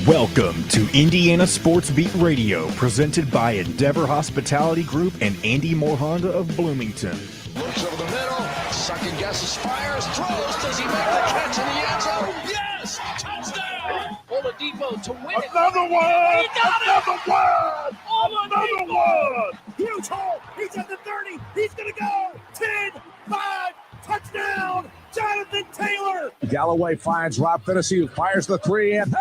Welcome to Indiana Sports Beat Radio, presented by Endeavor Hospitality Group and Andy Moore Honda of Bloomington. Looks over the middle, second guesses, fires, throws. Does he make the catch in the end zone? Yes! Touchdown! Oladipo to win it. Another one! He got Another one! Oladipo! Another one! Huge hole. He's at the 30. He's going to go. 10, 5, touchdown. Jonathan Taylor. Galloway finds Rob Finnessy, who fires the three, and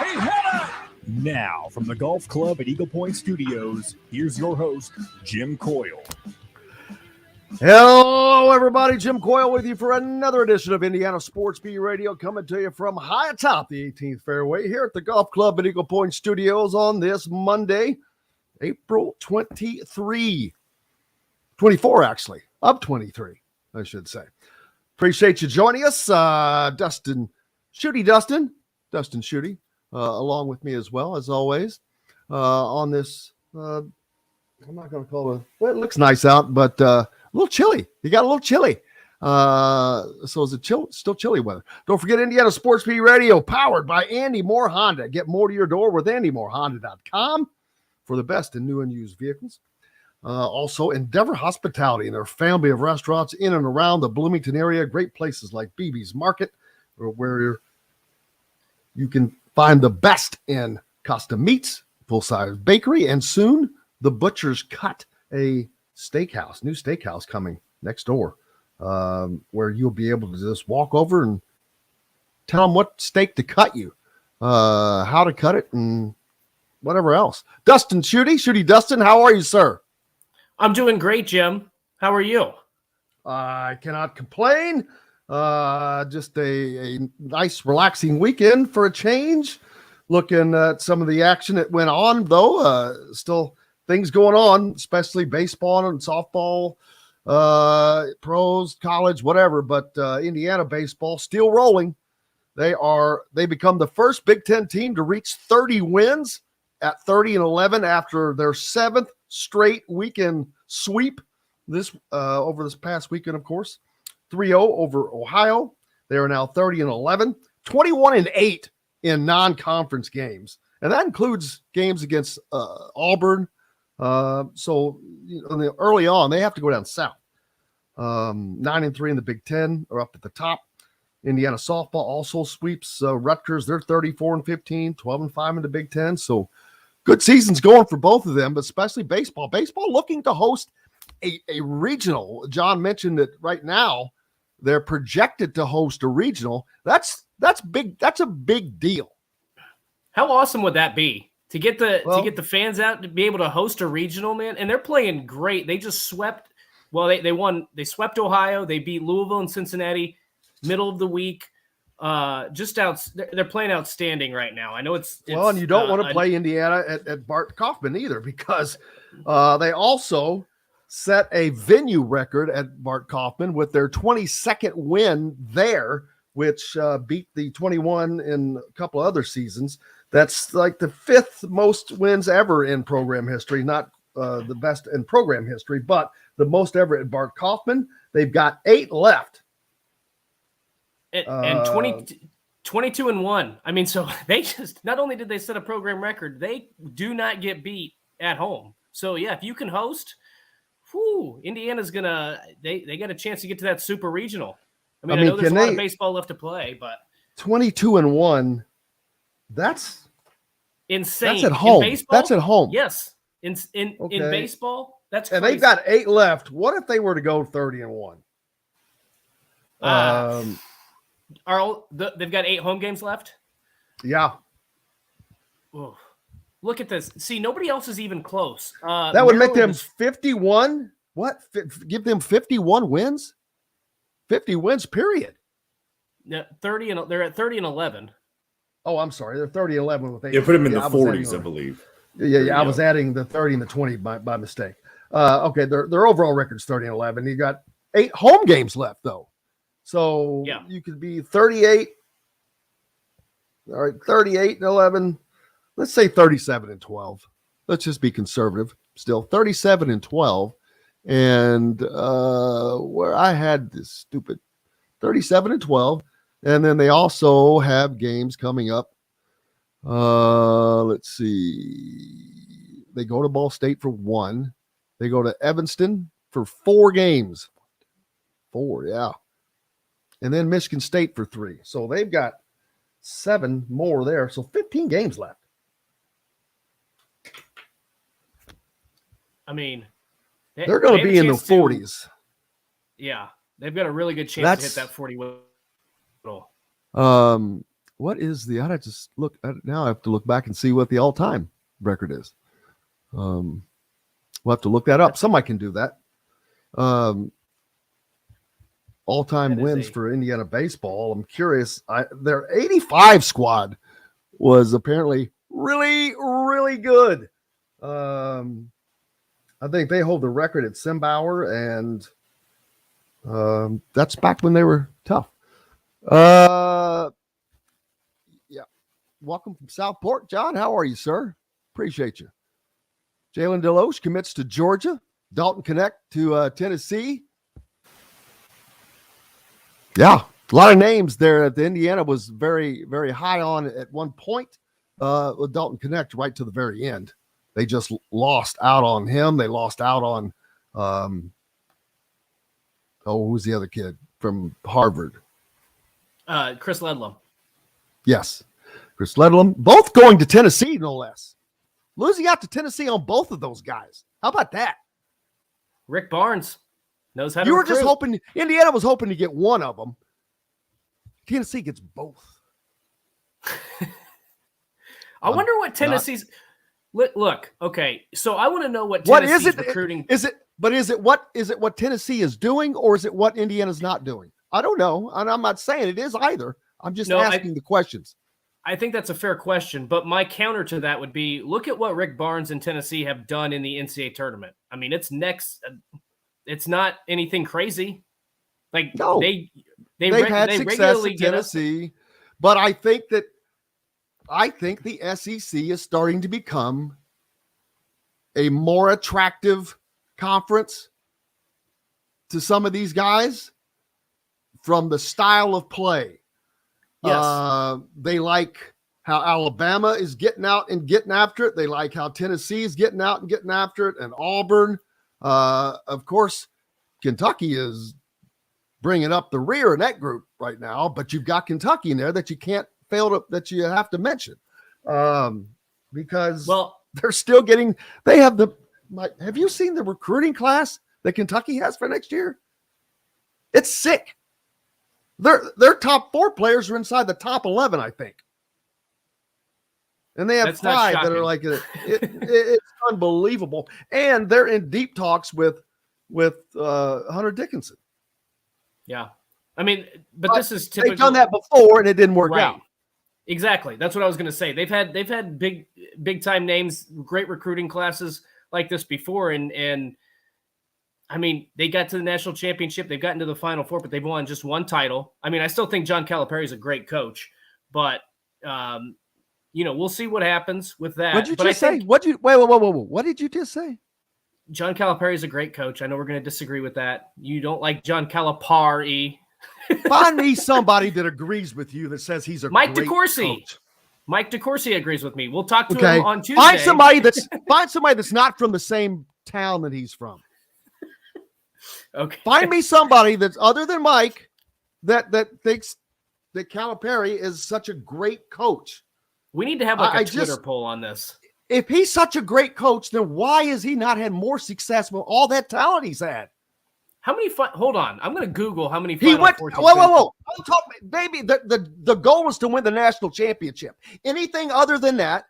he hit it! Now, from the Golf Club at Eagle Point Studios, here's your host, Jim Coyle. Hello, everybody. Jim Coyle with you for another edition of Indiana Sports Beat Radio, coming to you from high atop the 18th fairway here at the Golf Club at Eagle Point Studios on this Monday, April 24, actually, of 23, I should say. Appreciate you joining us. Dustin Schutte, along with me as well, as always, on this, I'm not going to call it, well, it looks nice out, but a little chilly. You got a little chilly. So is it still chilly weather? Don't forget Indiana Sports Beat Radio, powered by Andy Moore Honda. Get more to your door with AndyMooreHonda.com for the best in new and used vehicles. Also, Endeavor Hospitality and their family of restaurants in and around the Bloomington area. Great places like BB's Market, where you can find the best in custom meats, full-size bakery, and soon the Butcher's Cut, a steakhouse, new steakhouse coming next door, where you'll be able to just walk over and tell them what steak to cut you, how to cut it, and whatever else. Dustin Schutte Dustin, how are you, sir? I'm doing great, Jim. How are you? I cannot complain. Just a nice, relaxing weekend for a change. Looking at some of the action that went on, though. Still things going on, especially baseball and softball, pros, college, whatever. But Indiana baseball still rolling. They become the first Big Ten team to reach 30 wins at 30-11 after their seventh straight weekend sweep over this past weekend, of course. 3-0 over Ohio. They are now 30-11, 21-8 in non-conference games. And that includes games against Auburn. So early on, they have to go down south. 9-3 in the Big Ten are up at the top. Indiana softball also sweeps Rutgers. They're 34-15, 12-5 in the Big Ten. So good seasons going for both of them, but especially baseball. Baseball looking to host a regional. John mentioned that right now they're projected to host a regional. That's big. That's a big deal. How awesome would that be to get the fans out to be able to host a regional, man? And they're playing great. They just swept. Well, they won. They swept Ohio. They beat Louisville and Cincinnati middle of the week. They're playing outstanding right now. I know it's and you don't want to play Indiana at Bart Kaufman either, because they also set a venue record at Bart Kaufman with their 22nd win there, which beat the 21 in a couple of other seasons. That's like the fifth most wins ever in program history, not the best in program history, but the most ever at Bart Kaufman. They've got 8 left. And 22-1. I mean, so they just, not only did they set a program record, they do not get beat at home. So yeah, if you can host, Indiana's they got a chance to get to that super regional. I know there's a lot of baseball left to play, but 22-1, that's insane. That's at home. That's at home. Yes. In baseball, that's crazy. And they've got 8 left. What if they were to go 30-1? They've got 8 home games left? Yeah. Ooh. Look at this. See, nobody else is even close. That would make them 51. What? Give them 51 wins? 50 wins, period. Yeah, 30 and they're at 30-11. Oh, I'm sorry. They're 30-11 with 8. Yeah, put them in the 40s, I believe. Yeah. I was adding the 30 and the 20 by mistake. Okay, their overall record's 30-11. You got 8 home games left, though. So you could be 38. All right, 38-11. Let's say 37-12. Let's just be conservative. Still 37-12. And where I had this stupid 37-12. And then they also have games coming up Let's see. They go to Ball State for 1. They go to Evanston for 4 games. 4, yeah. And then Michigan State for 3. So they've got 7 more there. So 15 games left. I mean, they're going to be in the 40s. Yeah, they've got a really good chance to hit that 40 total. What is the? I just look now. I have to look back and see what the all-time record is. We'll have to look that up. Somebody can do that. All-time wins for Indiana baseball. I'm curious. Their 85 squad was apparently really, really good. I think they hold the record at Simbauer, and that's back when they were tough. Yeah. Welcome from Southport, John. How are you, sir? Appreciate you. Jalen Deloche commits to Georgia. Dalton Connect to Tennessee. Yeah, a lot of names there that Indiana was very, very high on at one point. With Dalton Connect right to the very end. They just lost out on him. They lost out on, who's the other kid from Harvard? Chris Ledlum. Yes, Chris Ledlum. Both going to Tennessee, no less. Losing out to Tennessee on both of those guys. How about that? Rick Barnes knows how to You were recruit. just hoping, Indiana was hoping to get one of them. Tennessee gets both. I wonder what Tennessee's... Look, okay, so I want to know what Tennessee's recruiting... Is it what Tennessee is doing, or is it what Indiana's not doing? I don't know, and I'm not saying it is either. I'm just asking the questions. I think that's a fair question, but my counter to that would be, look at what Rick Barnes and Tennessee have done in the NCAA tournament. I mean, it's not anything crazy. Like, no, they've had success in Tennessee, but I think the SEC is starting to become a more attractive conference to some of these guys from the style of play. Yes. They like how Alabama is getting out and getting after it. They like how Tennessee is getting out and getting after it. And Auburn, of course, Kentucky is bringing up the rear in that group right now, but you've got Kentucky in there that you can't that you have to mention, because they're still getting. They have have you seen the recruiting class that Kentucky has for next year? It's sick. Their top 4 players are inside the top 11, I think, and they have 5 that are like it's unbelievable, and they're in deep talks with Hunter Dickinson. Yeah, I mean, but this is typical. They've done that before, and it didn't work out. Exactly. That's what I was going to say. They've had big time names, great recruiting classes like this before. And I mean, they got to the national championship. They've gotten to the Final Four, but they've won just one title. I mean, I still think John Calipari is a great coach, but we'll see what happens with that. What did you just say? What did you just say? John Calipari is a great coach. I know we're going to disagree with that. You don't like John Calipari. Find me somebody that agrees with you that says he's a Mike great DeCourcy. coach. Mike DeCourcy agrees with me. We'll talk to him on Tuesday. Find somebody that's not from the same town that he's from. Okay. Find me somebody that's other than Mike that thinks that Calipari is such a great coach. We need to have a Twitter poll on this. If he's such a great coach, then why has he not had more success with all that talent he's had? How many? Hold on, I'm going to Google how many. He went. Whoa! Baby, the goal was to win the national championship. Anything other than that,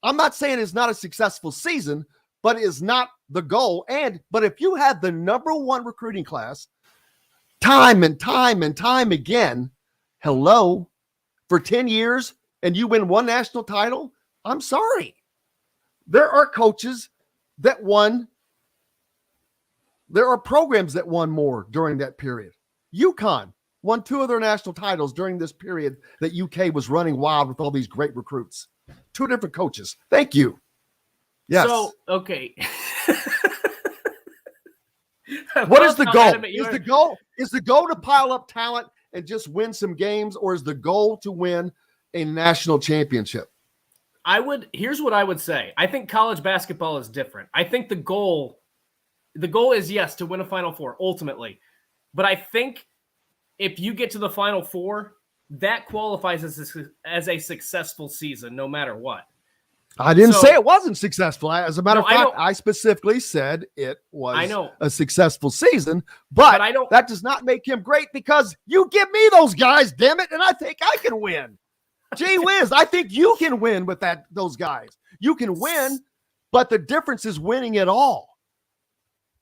I'm not saying it's not a successful season, but it is not the goal. But if you have the number 1 recruiting class, time and time and time again, for 10 years, and you win 1 national title, I'm sorry. There are coaches that won. There are programs that won more during that period. UConn won 2 of their national titles during this period that UK was running wild with all these great recruits. 2 different coaches. Thank you. Yes. So, okay. What is the goal? Is the goal to pile up talent and just win some games, or is the goal to win a national championship? Here's what I would say. I think college basketball is different. I think the goal is, yes, to win a Final Four ultimately. But I think if you get to the Final Four, that qualifies as a successful season, no matter what. I didn't say it wasn't successful. As a matter of fact, I specifically said it was a successful season, but that does not make him great because you give me those guys, damn it, and I think I can win. Gee whiz, I think you can win with those guys. You can win, but the difference is winning it all.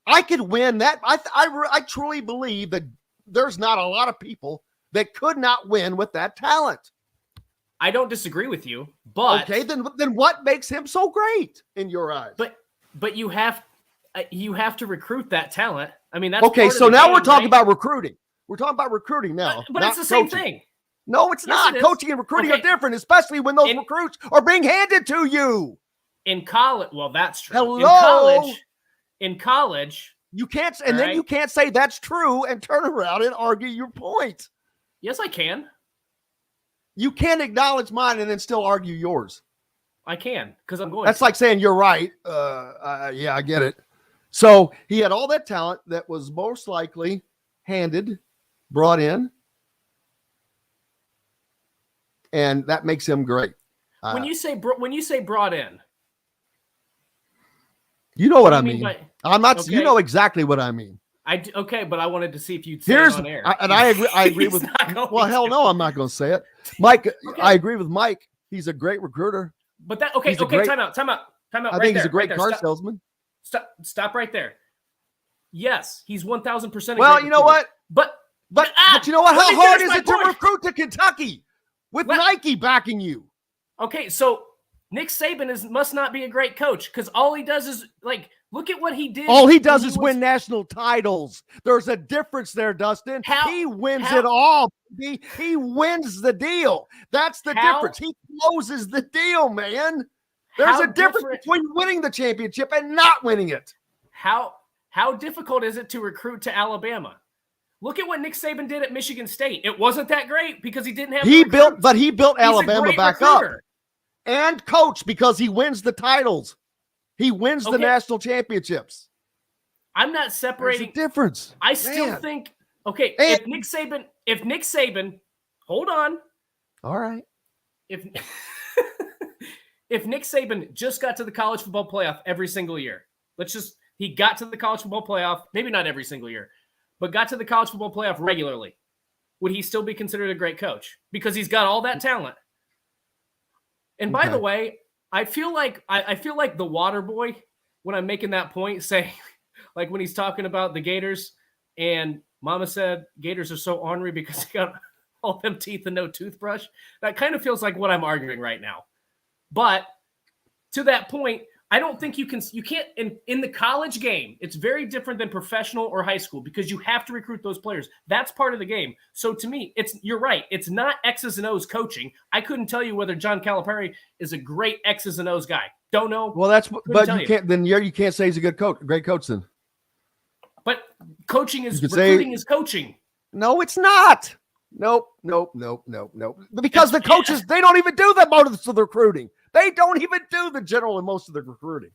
I could win that. I truly believe that there's not a lot of people that could not win with that talent. I don't disagree with you, but okay, then what makes him so great in your eyes? But you have to recruit that talent. I mean, that's okay. So now we're talking about recruiting. We're talking about recruiting now, but it's the same thing. No, it's not. Coaching and recruiting are different, especially when those recruits are being handed to you in college. Well, that's true. Hello, in college, you can't, and then you can't say that's true and turn around and argue your point. Yes, I can. You can't acknowledge mine and then still argue yours. I can, because I'm going. That's like saying you're right. Yeah, I get it. So he had all that talent that was most likely brought in, and that makes him great. When you say brought in, you know what I mean. I'm not. Okay. You know exactly what I mean. Okay, but I wanted to see if you'd say it on air. I agree with. Well, hell no, I'm not going to say it, Mike. Okay. I agree with Mike. He's a great recruiter. But that time out. I think he's a great car salesman. Stop right there. Yes, he's 1,000%. Well, you know what? But you know what? How hard is it to recruit to Kentucky with Nike backing you? Okay, so Nick Saban must not be a great coach because all he does is look at what he did. All he does is win national titles. There's a difference there, Dustin. He wins it all. He wins the deal. That's the difference. He closes the deal, man. There's a difference between winning the championship and not winning it. How difficult is it to recruit to Alabama? Look at what Nick Saban did at Michigan State. It wasn't that great because he didn't have. He built Alabama back up and coach because he wins the titles. He wins the national championships. I'm not separating. There's a difference. I still think, if Nick Saban, hold on. All right. If Nick Saban just got to the college football playoff every single year, he got to the college football playoff, maybe not every single year, but got to the college football playoff regularly, would he still be considered a great coach? Because he's got all that talent. And by the way, I feel like the water boy when I'm making that point, saying like when he's talking about the Gators and Mama said Gators are so ornery because they got all them teeth and no toothbrush. That kind of feels like what I'm arguing right now. But to that point, I don't think you can't in the college game. It's very different than professional or high school because you have to recruit those players. That's part of the game. So to me, you're right. It's not X's and O's coaching. I couldn't tell you whether John Calipari is a great X's and O's guy. Don't know. Well, you can't say he's a good coach, great coach then. But recruiting is coaching. No, it's not. Nope. Because the coaches, they don't even do that most of the recruiting. They don't even do the general and most of the recruiting.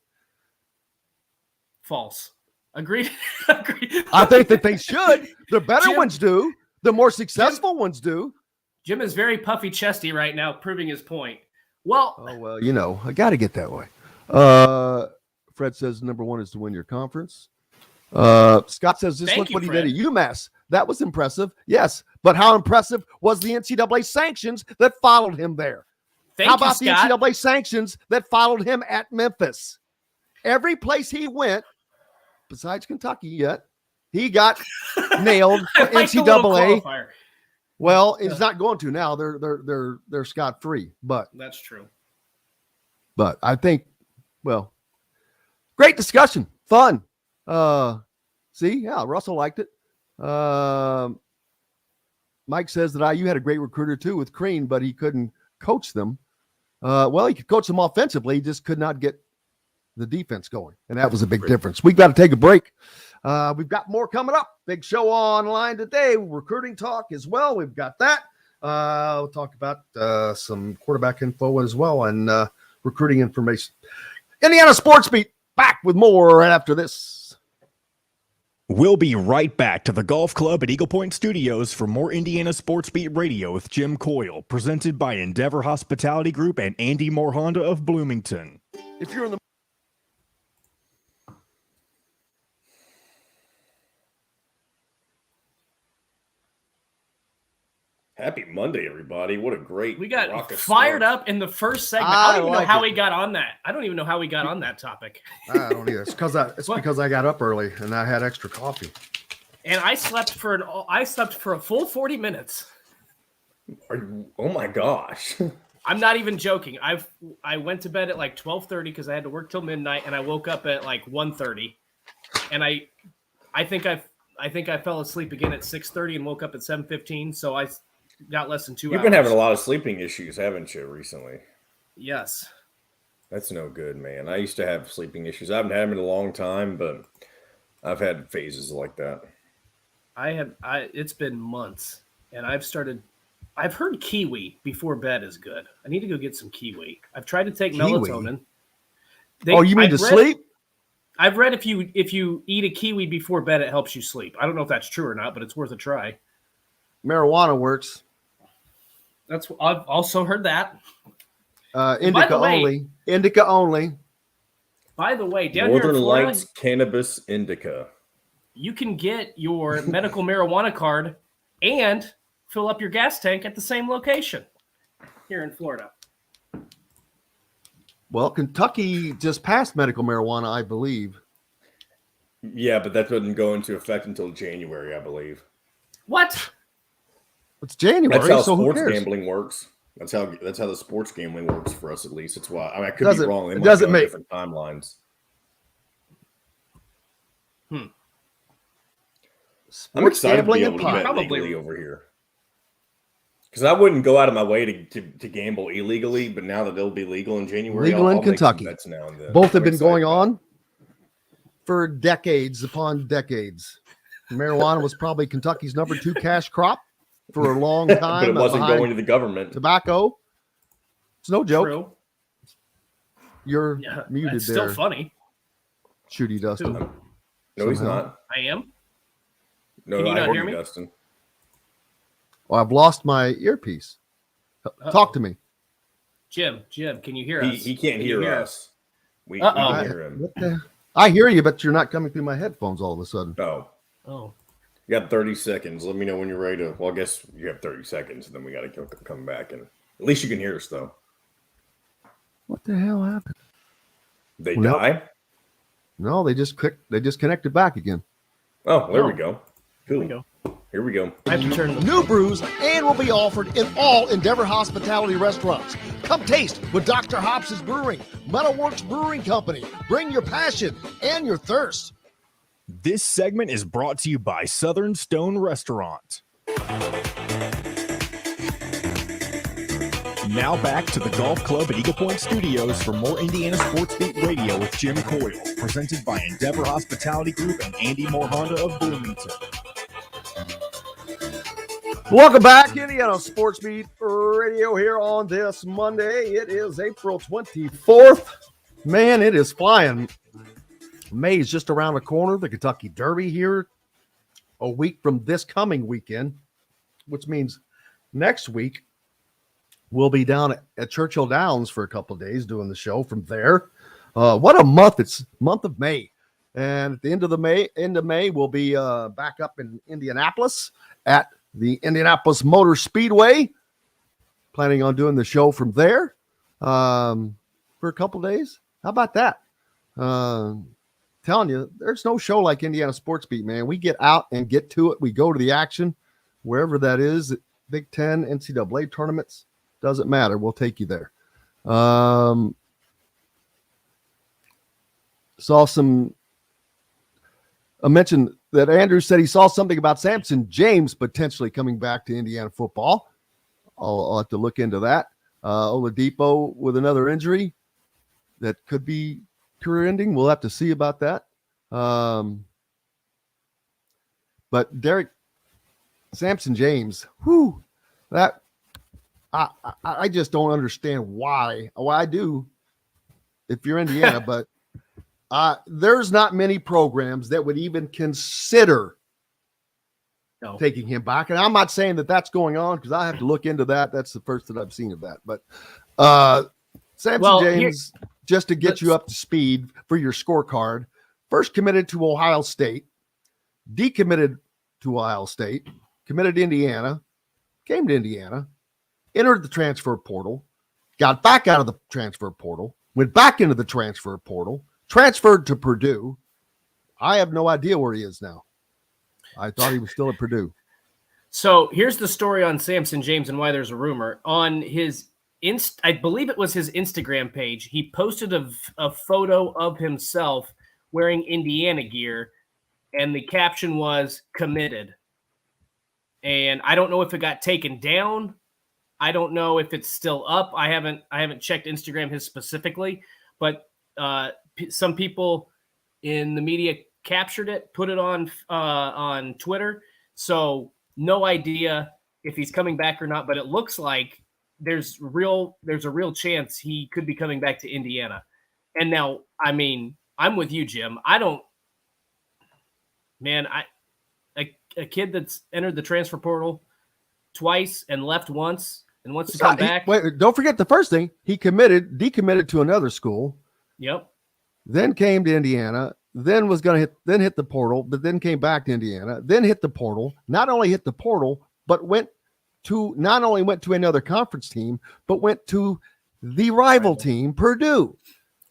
False. Agreed. I think that they should. The better ones do. The more successful ones do. Jim is very puffy chesty right now, proving his point. Well, I got to get that way. Fred says number one is to win your conference. Scott says, look what he did at UMass. That was impressive. Yes. But how impressive was the NCAA sanctions that followed him there? How about the NCAA sanctions that followed him at Memphis? Every place he went, besides Kentucky he got nailed for NCAA. Well, he's not going to now. They're scot-free, but that's true. But I think, great discussion, fun. Russell liked it. Mike says that IU had a great recruiter too with Crean, but he couldn't coach them. He could coach them offensively. He just could not get the defense going. And that was a big difference. We've got to take a break. We've got more coming up. Big show online today. Recruiting talk as well. We've got that. We'll talk about some quarterback info as well. And recruiting information. Indiana Sports Beat, back with more right after this. We'll be right back to the Golf Club at Eagle Point Studios for more Indiana Sports Beat Radio with Jim Coyle, presented by Endeavor Hospitality Group and Andy Moore Honda of Bloomington. If you're in the Happy Monday, everybody. What a great We got rocket fired start. up in the first segment. I don't even know how it. we got on that. I don't even know how we got on that topic. I don't either. It's because I got up early and I had extra coffee. And I slept for a full 40 minutes. Oh my gosh. I'm not even joking. I went to bed at like 12:30 because I had to work till midnight, and I woke up at like 1:30. And I think I fell asleep again at 6:30 and woke up at 7:15. So I got less than 2 hours. You've been having a lot of sleeping issues, haven't you, recently? Yes. That's no good, man. I used to have sleeping issues. I haven't had them in a long time, but I've had phases like that. It's been months, and I've heard kiwi before bed is good. I need to go get some kiwi. I've tried to take melatonin. You mean sleep? I've read if you eat a kiwi before bed, it helps you sleep. I don't know if that's true or not, but it's worth a try. Marijuana works. I've also heard that. Indica only. Indica only. By the way, down Northern here in Florida, Lights Cannabis Indica. you can get your medical marijuana card and fill up your gas tank at the same location here in Florida. Well, Kentucky just passed medical marijuana, I believe. Yeah, but that doesn't go into effect until January, I believe. What? It's January, That's how so who sports cares? gambling works. That's how the sports gambling works for us, at least. That's why. I mean, I could be wrong. They might doesn't go on make different timelines. I'm excited to be able to bet legally over here. Because I wouldn't go out of my way to gamble illegally, but now that they'll be legal in January, legal in I'll make some Kentucky. bets now and then. Both have I'm been excited going about on for decades upon decades. Marijuana was probably Kentucky's number 2 cash crop for a long time. But it wasn't going to the government. Tobacco. It's no joke. True. You're muted It's there. still funny. Shooty Dustin. No, he's not. I am. No, Can you I not heard hear you, me? Dustin. Well, I've lost my earpiece. Talk to me. Jim, can you hear us? He can't hear us. We Uh-oh. can hear him. I hear you, but you're not coming through my headphones all of a sudden. Oh. Oh. You got 30 seconds. Let me know when you're ready to. Well, I guess you have 30 seconds, and then we got to come back. And at least you can hear us, though. What the hell happened? They Nope. die? No, they just connected back again. Oh, there we go. Cool. Here we go. Here we go. I have to turn the New brews and will be offered in all Endeavor Hospitality restaurants. Come taste with Dr. Hobbs' Brewing, Metalworks Brewing Company. Bring your passion and your thirst. This segment is brought to you by Southern Stone Restaurant. Now back to the Golf Club at Eagle Point Studios for more Indiana Sports Beat Radio with Jim Coyle, presented by Endeavor Hospitality Group and Andy Moore Honda of Bloomington. Welcome back, Indiana Sports Beat Radio here on this Monday. It is April 24th. Man, it is flying. May is just around the corner. The Kentucky Derby here a week from this coming weekend, which means next week we'll be down at Churchill Downs for a couple of days doing the show from there. What a month. It's month of May. And at the end of May, we'll be back up in Indianapolis at the Indianapolis Motor Speedway. Planning on doing the show from there for a couple of days. How about that? Telling you, there's no show like Indiana Sports Beat, man. We get out and get to it. We go to the action, wherever that is, Big Ten, NCAA tournaments. Doesn't matter. We'll take you there. Saw some. I mentioned that Andrew said he saw something about Samson James potentially coming back to Indiana football. I'll have to look into that. Oladipo with another injury that could be career ending. We'll have to see about that. But Derek Samson James, that I just don't understand why. Well, I do. if you're Indiana, but there's not many programs that would even consider taking him back. And I'm not saying that that's going on because I have to look into that. That's the first that I've seen of that. But Samson James, just to get you up to speed for your scorecard, first committed to Ohio State, decommitted to Ohio State, committed to Indiana, came to Indiana, entered the transfer portal, got back out of the transfer portal, went back into the transfer portal, transferred to Purdue. I have no idea where he is now. I thought he was still at Purdue. So here's the story on Samson James and why there's a rumor. On his I believe it was his Instagram page, he posted a photo of himself wearing Indiana gear, and the caption was "committed." And I don't know if it got taken down. I don't know if it's still up. I haven't checked Instagram his specifically, but some people in the media captured it, put it on Twitter. So no idea if he's coming back or not, but it looks like there's a real chance he could be coming back to Indiana. And now, I mean, I'm with you, Jim. A kid that's entered the transfer portal twice and left once and wants to come back. Wait, don't forget the first thing. He decommitted to another school. Yep. Then came to Indiana, then was going to hit the portal, but then came back to Indiana, then hit the portal, not only hit the portal, but went to another conference team, but went to the rival team, Purdue.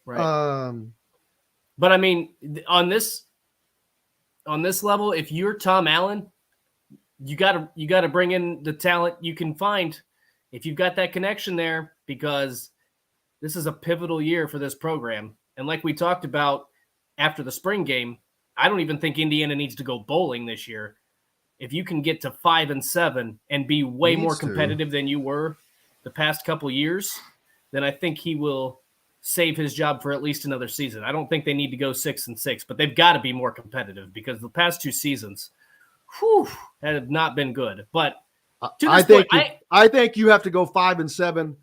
Right. But I mean, on this level, if you're Tom Allen, you gotta bring in the talent you can find if you've got that connection there, because this is a pivotal year for this program. And like we talked about after the spring game, I don't even think Indiana needs to go bowling this year. If you can get to 5-7 and be way more competitive than you were the past couple years, then I think he will save his job for at least another season. I don't think they need to go 6-6, but they've got to be more competitive because the past two seasons have not been good. But I think you have to go 5-7,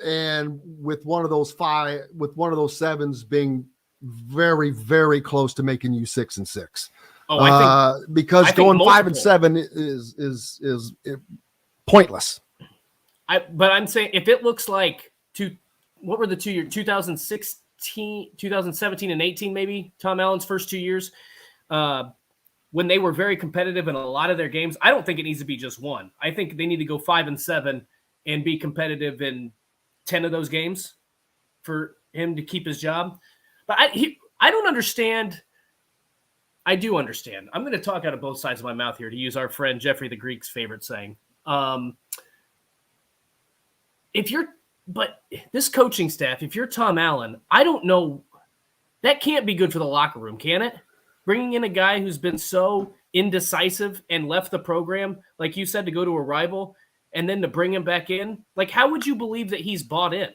and with one of those sevens being very, very close to making you 6-6. Because going 5-7 is pointless. But I'm saying if it looks like what were the 2 years? 2016, 2017, and 18, maybe Tom Allen's first 2 years, when they were very competitive in a lot of their games. I don't think it needs to be just one. I think they need to go 5-7 and be competitive in 10 of those games for him to keep his job. But I don't understand. I do understand. I'm going to talk out of both sides of my mouth here, to use our friend Jeffrey the Greek's favorite saying. But this coaching staff, if you're Tom Allen, I don't know. That can't be good for the locker room, can it? Bringing in a guy who's been so indecisive and left the program, like you said, to go to a rival, and then to bring him back in. Like, how would you believe that he's bought in?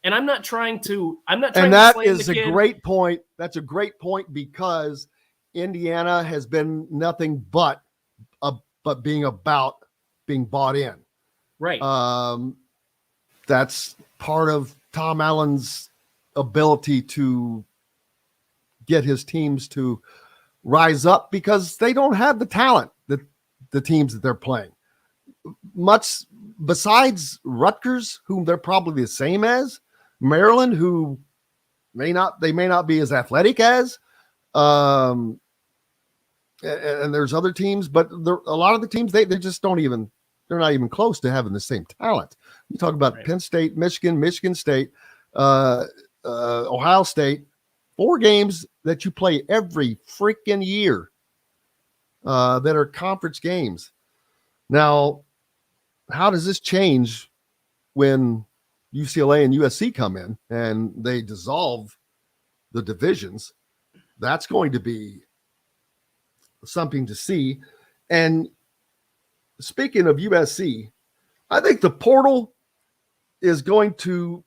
And I'm not trying to. And that is a great point. That's a great point, because Indiana has been nothing but being bought in. Right. That's part of Tom Allen's ability to get his teams to rise up, because they don't have the talent that the teams that they're playing. Much besides Rutgers, whom they're probably the same as, Maryland, who may not be as athletic as, and there's other teams, but a lot of the teams they just they're not even close to having the same talent. You talk about Penn State, Michigan State, Ohio State, 4 games that you play every freaking year that are conference games. Now, how does this change when UCLA and USC come in and they dissolve the divisions? That's going to be something to see. And speaking of USC, I think the portal is going to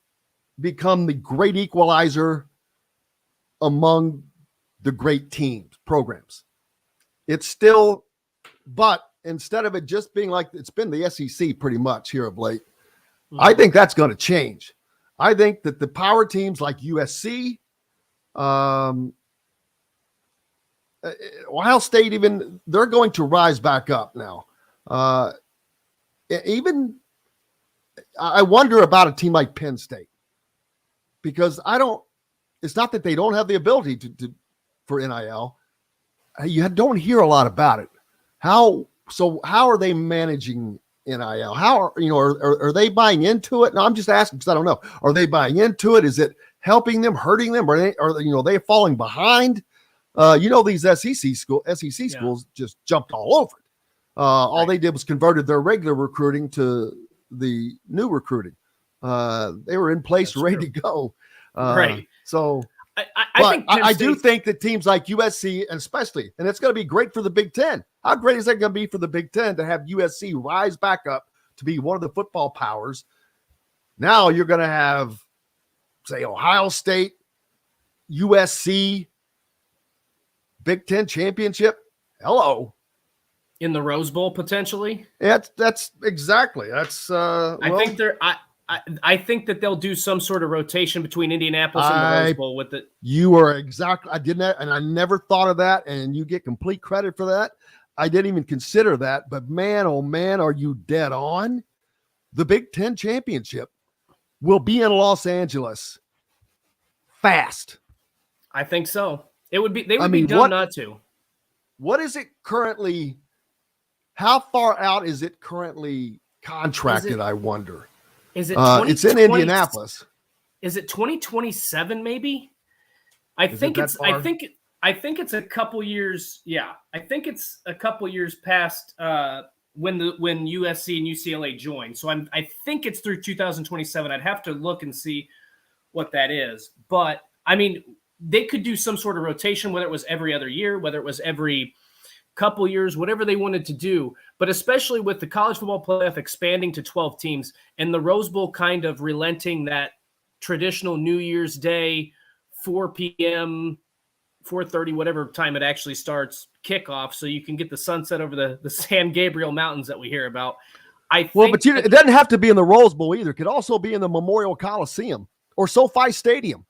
become the great equalizer among the great programs. It's still, but instead of it just being like it's been the SEC pretty much here of late, I think that's going to change. I think that the power teams like USC, Ohio State, even they're going to rise back up now. Even I wonder about a team like Penn State, because it's not that they don't have the ability for NIL. You don't hear a lot about it. How are they managing NIL? Are they buying into it? No, I'm just asking because I don't know. Are they buying into it? Is it helping them, hurting them? Are they falling behind? These SEC schools just jumped all over it. All they did was converted their regular recruiting to the new recruiting. They were in place, ready to go. Right. So I do think that teams like USC, and it's going to be great for the Big Ten. How great is that going to be for the Big Ten to have USC rise back up to be one of the football powers? Now you're going to have, say, Ohio State, USC, Big Ten championship. Hello. In the Rose Bowl, potentially. That's exactly. That's I think that they'll do some sort of rotation between Indianapolis and the Rose Bowl with it. You are exactly. I didn't, and I never thought of that. And you get complete credit for that. I didn't even consider that. But man, oh man, are you dead on? The Big Ten championship will be in Los Angeles fast. I think so. It would be. They would be dumb not to. What is it currently? How far out is it currently contracted? I wonder. Is it? It's in Indianapolis. Is it 2027? Maybe. I think it's a couple years. Yeah, I think it's a couple years past when USC and UCLA join. So I think it's through 2027. I'd have to look and see what that is. But I mean, they could do some sort of rotation, whether it was every other year, whether it was every couple years, whatever they wanted to do. But especially with the college football playoff expanding to 12 teams and the Rose Bowl kind of relenting that traditional New Year's Day, 4 p.m., 4:30, whatever time it actually starts, kickoff, so you can get the sunset over the San Gabriel Mountains that we hear about. It doesn't have to be in the Rose Bowl either. It could also be in the Memorial Coliseum or SoFi Stadium.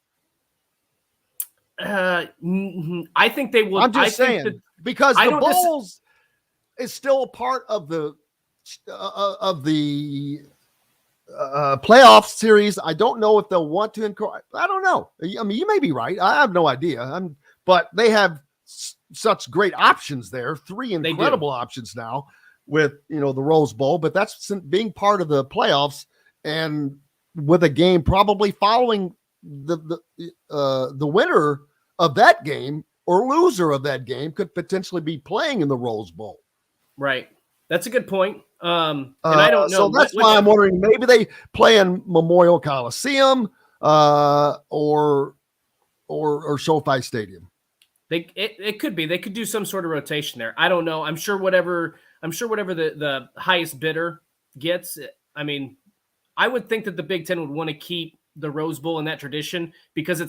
I think they will. I'm just saying. Because the Bowls is still a part of the playoff series. I don't know if they'll want to incorporate. I don't know. I mean, you may be right. I have no idea. But they have such great options there. 3 incredible options now with the Rose Bowl. But that's being part of the playoffs and with a game probably following the winner of that game. Or loser of that game could potentially be playing in the Rose Bowl. Right. That's a good point. And I don't know. So that's why I'm wondering, maybe they play in Memorial Coliseum or SoFi Stadium. It could be. They could do some sort of rotation there. I don't know. I'm sure whatever the highest bidder gets. I mean, I would think that the Big Ten would want to keep the Rose Bowl in that tradition because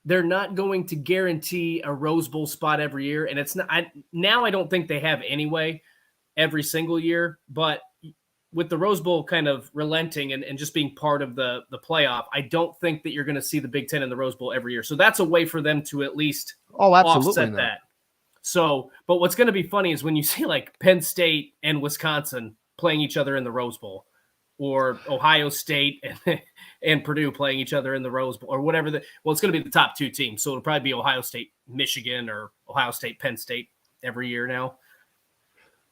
they're not going to guarantee a Rose Bowl spot every year. And it's not, I don't think they have anyway, every single year, but with the Rose Bowl kind of relenting and just being part of the playoff, I don't think that you're going to see the Big Ten in the Rose Bowl every year. So that's a way for them to at least offset that. So, but what's going to be funny is when you see like Penn State and Wisconsin playing each other in the Rose Bowl, or Ohio State and Purdue playing each other in the Rose Bowl, or whatever. It's going to be the top 2 teams. So it'll probably be Ohio State, Michigan, or Ohio State, Penn State every year now.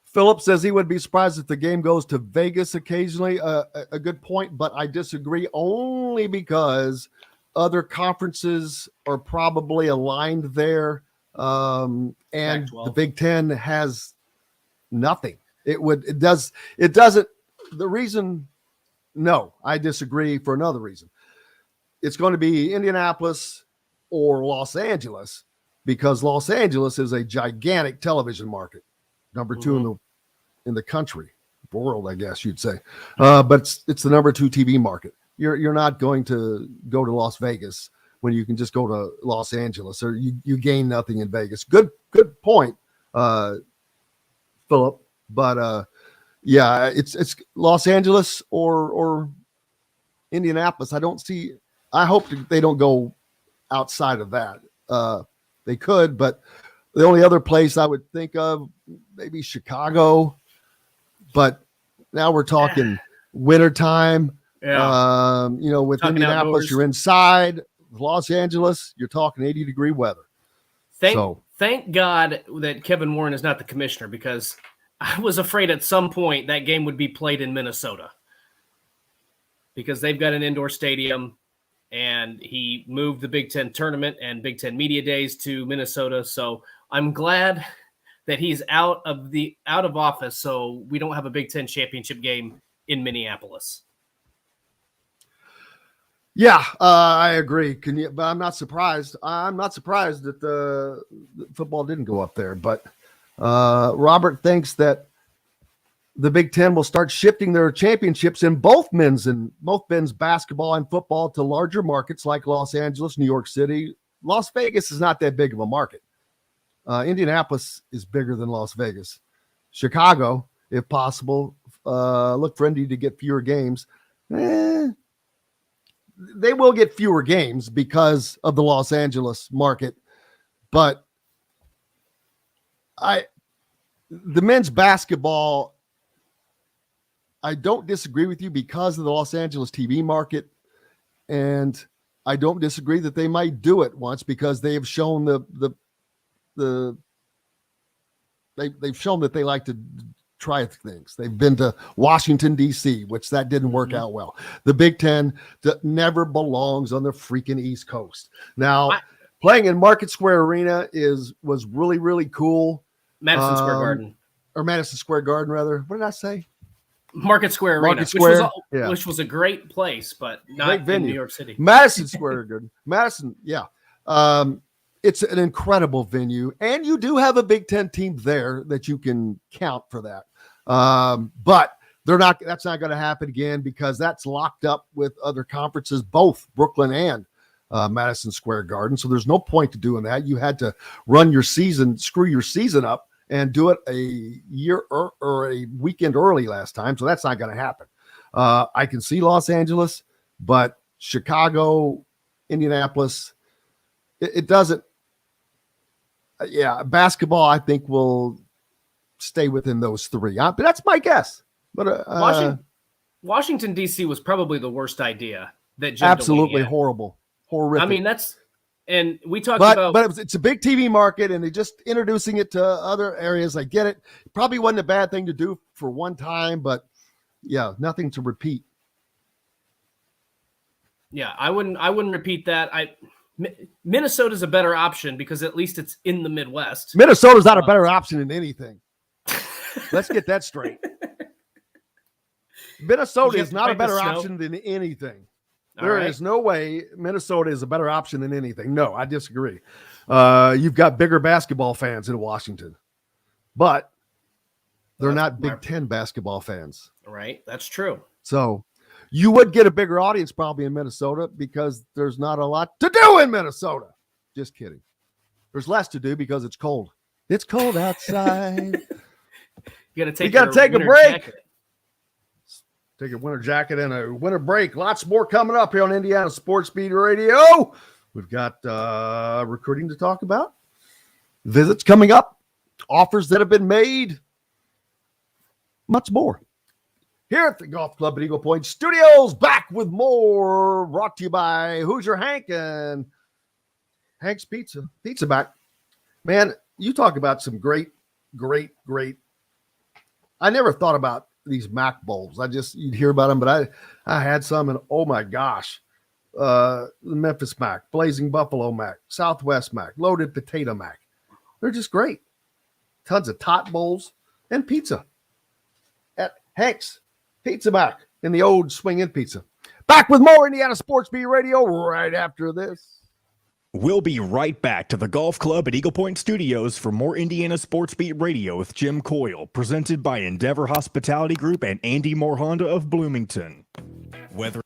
Philip says he would be surprised if the game goes to Vegas occasionally. A good point, but I disagree only because other conferences are probably aligned there. And the Big Ten has nothing. It doesn't. The reason, no, I disagree for another reason. It's going to be Indianapolis or Los Angeles because Los Angeles is a gigantic television market, number 2 in the country, world, I guess you'd say. But it's the number 2 TV market. You're not going to go to Las Vegas when you can just go to Los Angeles, or you gain nothing in Vegas. Good point, Philip. But yeah, it's Los Angeles or Indianapolis, I hope they don't go outside of that. They could, but the only other place I would think of, maybe Chicago, but now we're talking wintertime. Yeah. With Talking Indianapolis, outdoors. you're inside. Los Angeles, you're talking 80-degree weather. Thank God that Kevin Warren is not the commissioner, because I was afraid at some point that game would be played in Minnesota, because they've got an indoor stadium, and he moved the Big Ten tournament and Big Ten media days to Minnesota. So I'm glad that he's out of office, so we don't have a Big Ten championship game in Minneapolis. Yeah, I agree. But I'm not surprised. I'm not surprised that the football didn't go up there. But Robert thinks that the Big Ten will start shifting their championships in both men's basketball and football to larger markets like Los Angeles, New York City. Las Vegas is not that big of a market. Indianapolis is bigger than Las Vegas. Chicago, if possible, look for Indy to get fewer games. They will get fewer games because of the Los Angeles market, but the men's basketball, I don't disagree with you because of the Los Angeles TV market, and I don't disagree that they might do it once because they have shown they've shown that they like to try things. They've been to Washington, D.C., which that didn't work out well. The Big Ten never belongs on the freaking East Coast. Now, playing in Market Square Arena was really, really cool. Madison Square Garden. Or Madison Square Garden, rather. What did I say? Market Square Arena, which was a great place, but not in New York City. Madison Square Garden. Madison, yeah. It's an incredible venue, and you do have a Big Ten team there that you can count for that. But that's not going to happen again because that's locked up with other conferences, both Brooklyn and Madison Square Garden. So there's no point to doing that. You had to screw your season up and do it a year or a weekend early last time. So that's not going to happen. I can see Los Angeles, but Chicago, Indianapolis, it doesn't. Yeah, basketball, I think, will stay within those three. But that's my guess. But Washington, D.C. was probably the worst idea that Jim absolutely DeWayne had. horrific. I mean, and we talked about. But it's a big TV market, and they're just introducing it to other areas. I get it. Probably wasn't a bad thing to do for one time, but yeah, nothing to repeat. Yeah, I wouldn't repeat that. Minnesota's a better option because at least it's in the Midwest. Minnesota's not a better option than anything. Let's get that straight. Minnesota is not a better option than anything. There is no way Minnesota is a better option than anything. No, I disagree. You've got bigger basketball fans in Washington, but they're not Big Ten basketball fans. Right, that's true. So you would get a bigger audience probably in Minnesota because there's not a lot to do in Minnesota. Just kidding. There's less to do because it's cold. It's cold outside. You got to take a break. Jacket. Take a winter jacket and a winter break. Lots more coming up here on Indiana Sports Beat Radio. We've got recruiting to talk about, visits coming up, offers that have been made, much more. Here at the Golf Club at Eagle Point Studios, back with more, brought to you by Hoosier Hank and Hank's Pizza. Pizza back. Man, you talk about some great. I never thought about these Mac bowls. You'd hear about them, but I had some, and oh my gosh. The Memphis Mac, Blazing Buffalo Mac, Southwest Mac, Loaded Potato Mac. They're just great. Tons of tot bowls and pizza at Hank's Pizza Mac in the old Swing In Pizza. Back with more Indiana Sports Beat Radio right after this. We'll be right back to the Golf Club at Eagle Point Studios for more Indiana Sports Beat Radio with Jim Coyle, presented by Endeavor Hospitality Group and Andy Moore Honda of Bloomington. Whether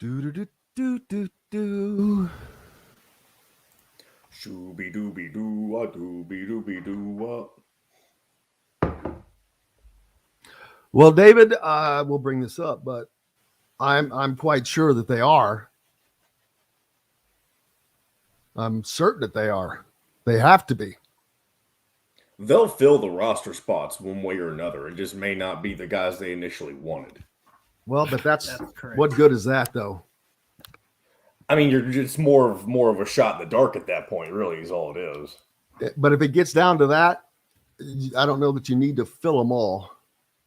Shooby dooby doo, a dooby dooby doo. Well, David, we'll bring this up, but I'm quite sure that they are. I'm certain that they are. They have to be. They'll fill the roster spots one way or another. It just may not be the guys they initially wanted. Well, but that's what good is that, though? I mean, you're just more of a shot in the dark at that point, really, is all it is. But if it gets down to that, I don't know that you need to fill them all.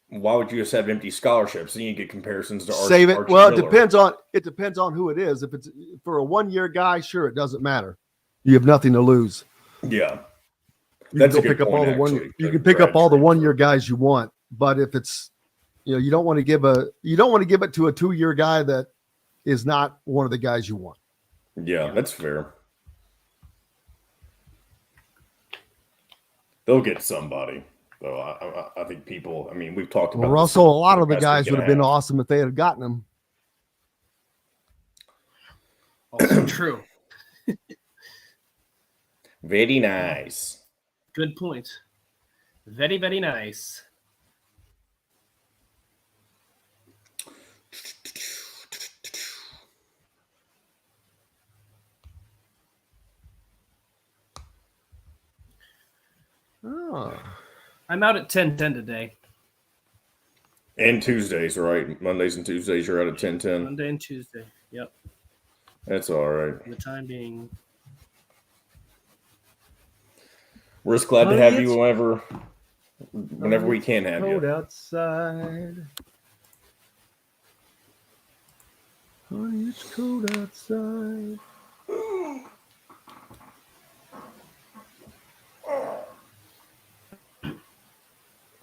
Why would you just have empty scholarships? Then you get comparisons to Save it. Archie Well, Miller. it depends on who it is. If it's for a 1-year guy, sure, it doesn't matter. You have nothing to lose. Yeah, That's a good point. You can pick up all the 1-year guys you want, but if it's, you don't want to give it to a 2-year guy that is not one of the guys you want. Yeah, that's fair. They'll get somebody. So I think people. I mean, we've talked about. Well, Russell, a lot of the guys would have been awesome if they had gotten them. Also true. Very nice. Good point. Very, very nice. Oh. I'm out at 10:10 today. And Tuesdays, right? Mondays and Tuesdays, you're out at 10:10. Monday and Tuesday. Yep. That's all right. For the time being. We're just glad to have you whenever we can have you. Cold outside. Honey, it's cold outside.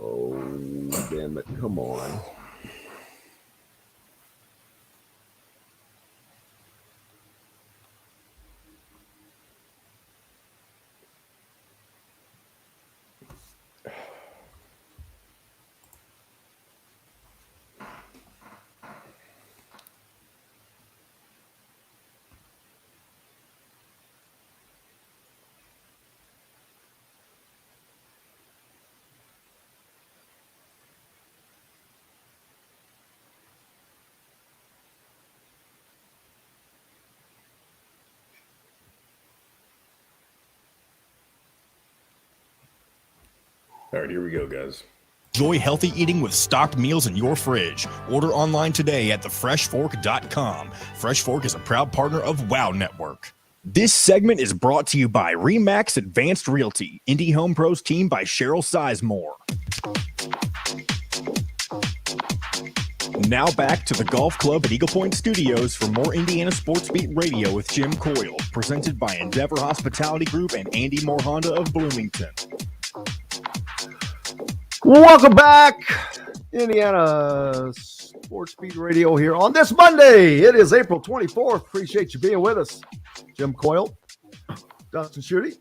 Oh, damn it. Come on. All right, here we go, guys. Enjoy healthy eating with stocked meals in your fridge. Order online today at thefreshfork.com. Fresh Fork is a proud partner of WOW Network. This segment is brought to you by Remax Advanced Realty, Indie Home Pros team by Cheryl Sizemore. Now back to the Golf Club at Eagle Point Studios for more Indiana Sports Beat Radio with Jim Coyle, presented by Endeavor Hospitality Group and Andy Moore Honda of Bloomington. Welcome back, Indiana Sports Beat Radio here on this Monday. It is April 24th. Appreciate you being with us. Jim Coyle, Dustin Schutte,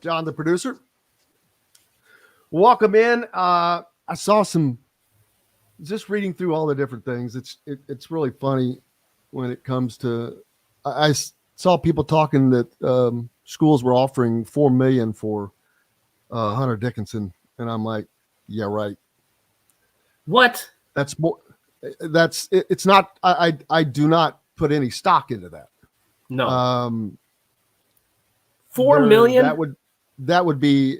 John the producer. Welcome in. I saw just reading through all the different things. It's really funny when it comes to. I saw people talking that schools were offering $4 million for Hunter Dickinson, and I'm like, yeah, right. What? That's more. It's not. I do not put any stock into that. No. $4 million. That would be.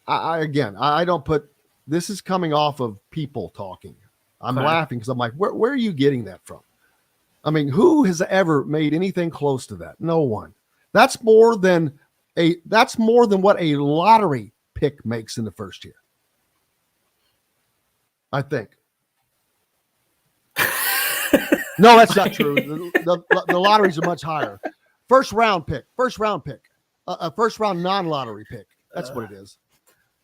I don't put. This is coming off of people talking. I'm laughing because I'm like, where are you getting that from? I mean, who has ever made anything close to that? No one. That's more than what a lottery pick makes in the first year. I think. No, that's not true. The lotteries are much higher. First round pick, a first round non-lottery pick. That's what it is.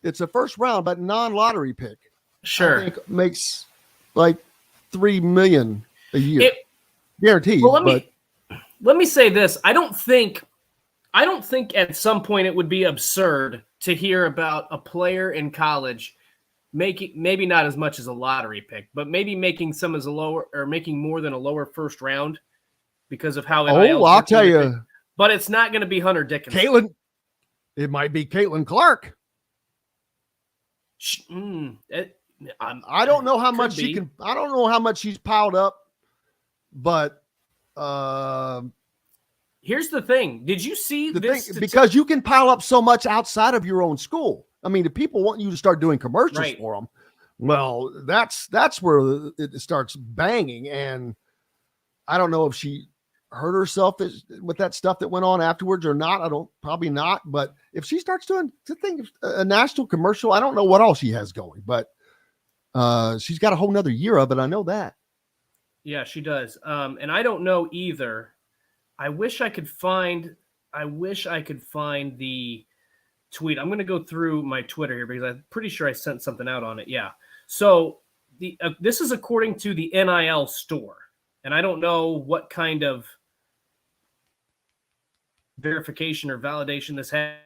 It's a first round, but non-lottery pick. Sure. I think makes like $3 million a year. Guaranteed. Well, let me say this. I don't think at some point it would be absurd to hear about a player in college making maybe not as much as a lottery pick, but maybe making some as a lower or making more than a lower first round because of how. I'll tell you. But it's not going to be Hunter Dickinson. It might be Caitlin Clark. I don't know how much she can. I don't know how much she's piled up, but here's the thing. Did you see this? Because you can pile up so much outside of your own school. I mean, the people want you to start doing commercials for them. Well, that's where it starts banging, and I don't know if she hurt herself with that stuff that went on afterwards or not. Probably not. But if she starts doing a national commercial, I don't know what all she has going, but she's got a whole nother year of it. I know that. Yeah, she does. And I don't know either. I wish I could find the tweet. I'm going to go through my Twitter here because I'm pretty sure I sent something out on it. Yeah. So this is according to the NIL store, and I don't know what kind of verification or validation this has.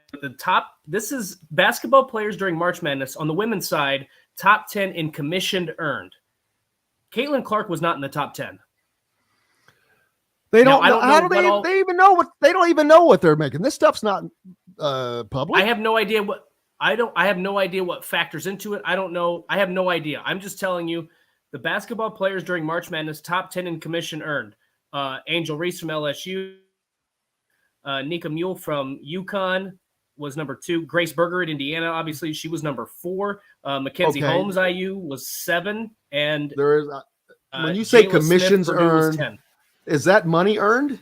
This is basketball players during March Madness on the women's side, top 10 in commissioned earned. Caitlin Clark was not in the top 10. They don't. They even know what they don't even know what they're making. This stuff's not public. I have no idea what. I have no idea what factors into it. I don't know. I have no idea. I'm just telling you, the basketball players during March Madness, top 10 in commission earned. Angel Reese from LSU, Nika Mule from UConn was number 2. Grace Berger at Indiana, obviously, she was number 4. Mackenzie Holmes, IU, was 7. And there is when you say commissions earned, is that money earned?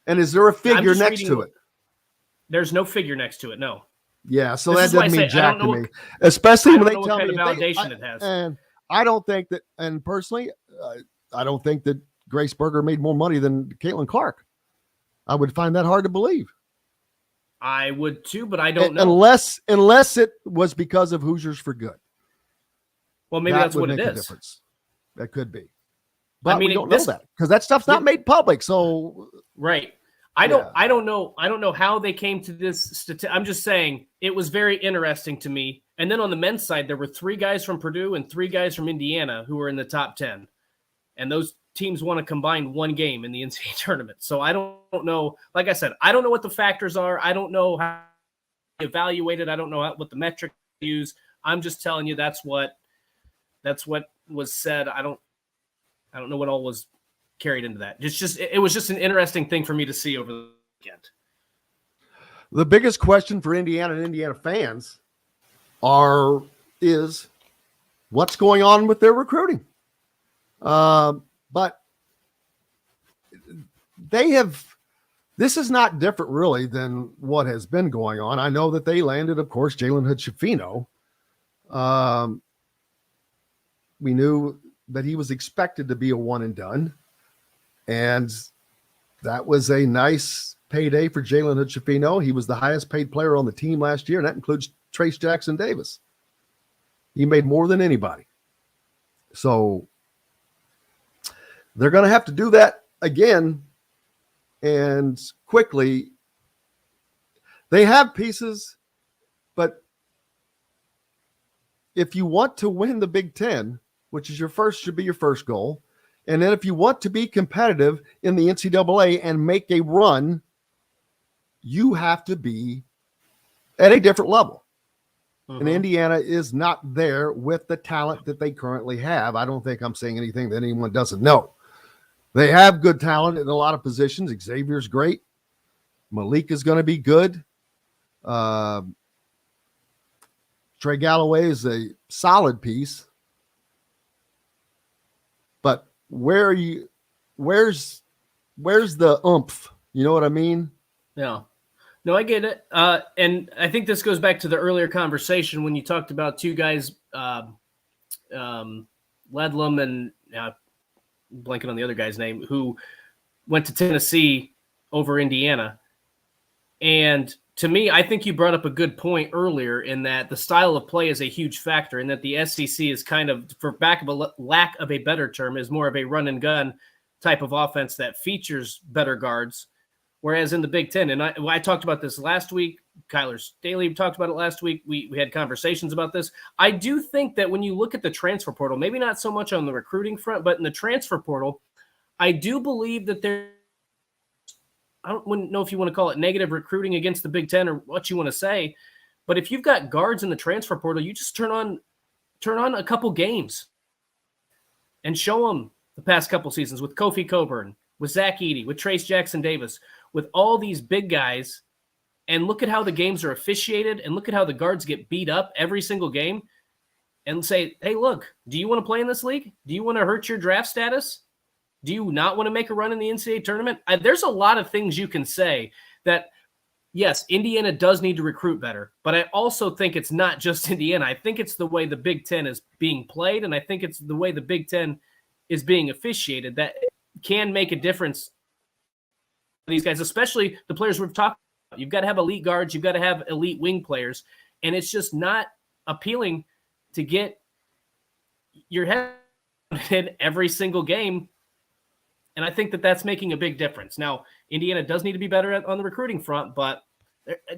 And is there a figure next to it? There's no figure next to it. No. Yeah, so that doesn't mean jack to me, especially when they tell me validation it has. And I don't think that, and personally, I don't think that Grace Berger made more money than Caitlin Clark. I would find that hard to believe. I would too, but I don't know. Unless it was because of Hoosiers for Good. Well, maybe that's what it is. Difference. That could be. But we don't know that because that stuff's not made public. So right. I don't know how they came to this. I'm just saying it was very interesting to me. And then on the men's side, there were 3 guys from Purdue and 3 guys from Indiana who were in the top 10. And those teams want to combine 1 game in the NCAA tournament. So I don't know. Like I said, I don't know what the factors are. I don't know how to evaluate it. I don't know what the metric to use. I'm just telling you that's what was said. I don't know what all was carried into that. It was just an interesting thing for me to see over the weekend. The biggest question for Indiana and Indiana fans is what's going on with their recruiting. But this is not different really than what has been going on. I know that they landed, of course, Jalen Hood-Schifino. We knew that he was expected to be a one and done. And that was a nice payday for Jalen Hood-Schifino. He was the highest paid player on the team last year, and that includes Trace Jackson Davis. He made more than anybody. So they're going to have to do that again and quickly. They have pieces, but if you want to win the Big Ten, which is should be your first goal, and then if you want to be competitive in the NCAA and make a run, you have to be at a different level. And Indiana is not there with the talent that they currently have. I don't think I'm saying anything that anyone doesn't know. They have good talent in a lot of positions. Xavier's great. Malik is going to be good. Trey Galloway is a solid piece. But where's the oomph? You know what I mean? Yeah. No, I get it. And I think this goes back to the earlier conversation when you talked about 2 guys, Ledlum and blanking on the other guy's name, who went to Tennessee over Indiana. And to me, I think you brought up a good point earlier in that the style of play is a huge factor, and that the SEC is kind of, for lack of a better term, is more of a run and gun type of offense that features better guards. Whereas in the Big Ten, and I talked about this last week, Kyler Staley talked about it last week. We had conversations about this. I do think that when you look at the transfer portal, maybe not so much on the recruiting front, but in the transfer portal, I do believe that I don't know if you want to call it negative recruiting against the Big Ten or what you want to say, but if you've got guards in the transfer portal, you just turn on turn on a couple games and show them the past couple seasons with Kofi Coburn, with Zach Edey, with Trace Jackson Davis, with all these big guys, and look at how the games are officiated and look at how the guards get beat up every single game, and say, hey, look, do you want to play in this league? Do you want to hurt your draft status? Do you not want to make a run in the NCAA tournament? There's a lot of things you can say that, yes, Indiana does need to recruit better, but I also think it's not just Indiana. I think it's the way the Big Ten is being played, and I think it's the way the Big Ten is being officiated that can make a difference for these guys, especially the players we've talked about. You've got to have elite guards. You've got to have elite wing players, and it's just not appealing to get your head in every single game. And I think that that's making a big difference. Now, Indiana does need to be better on the recruiting front, but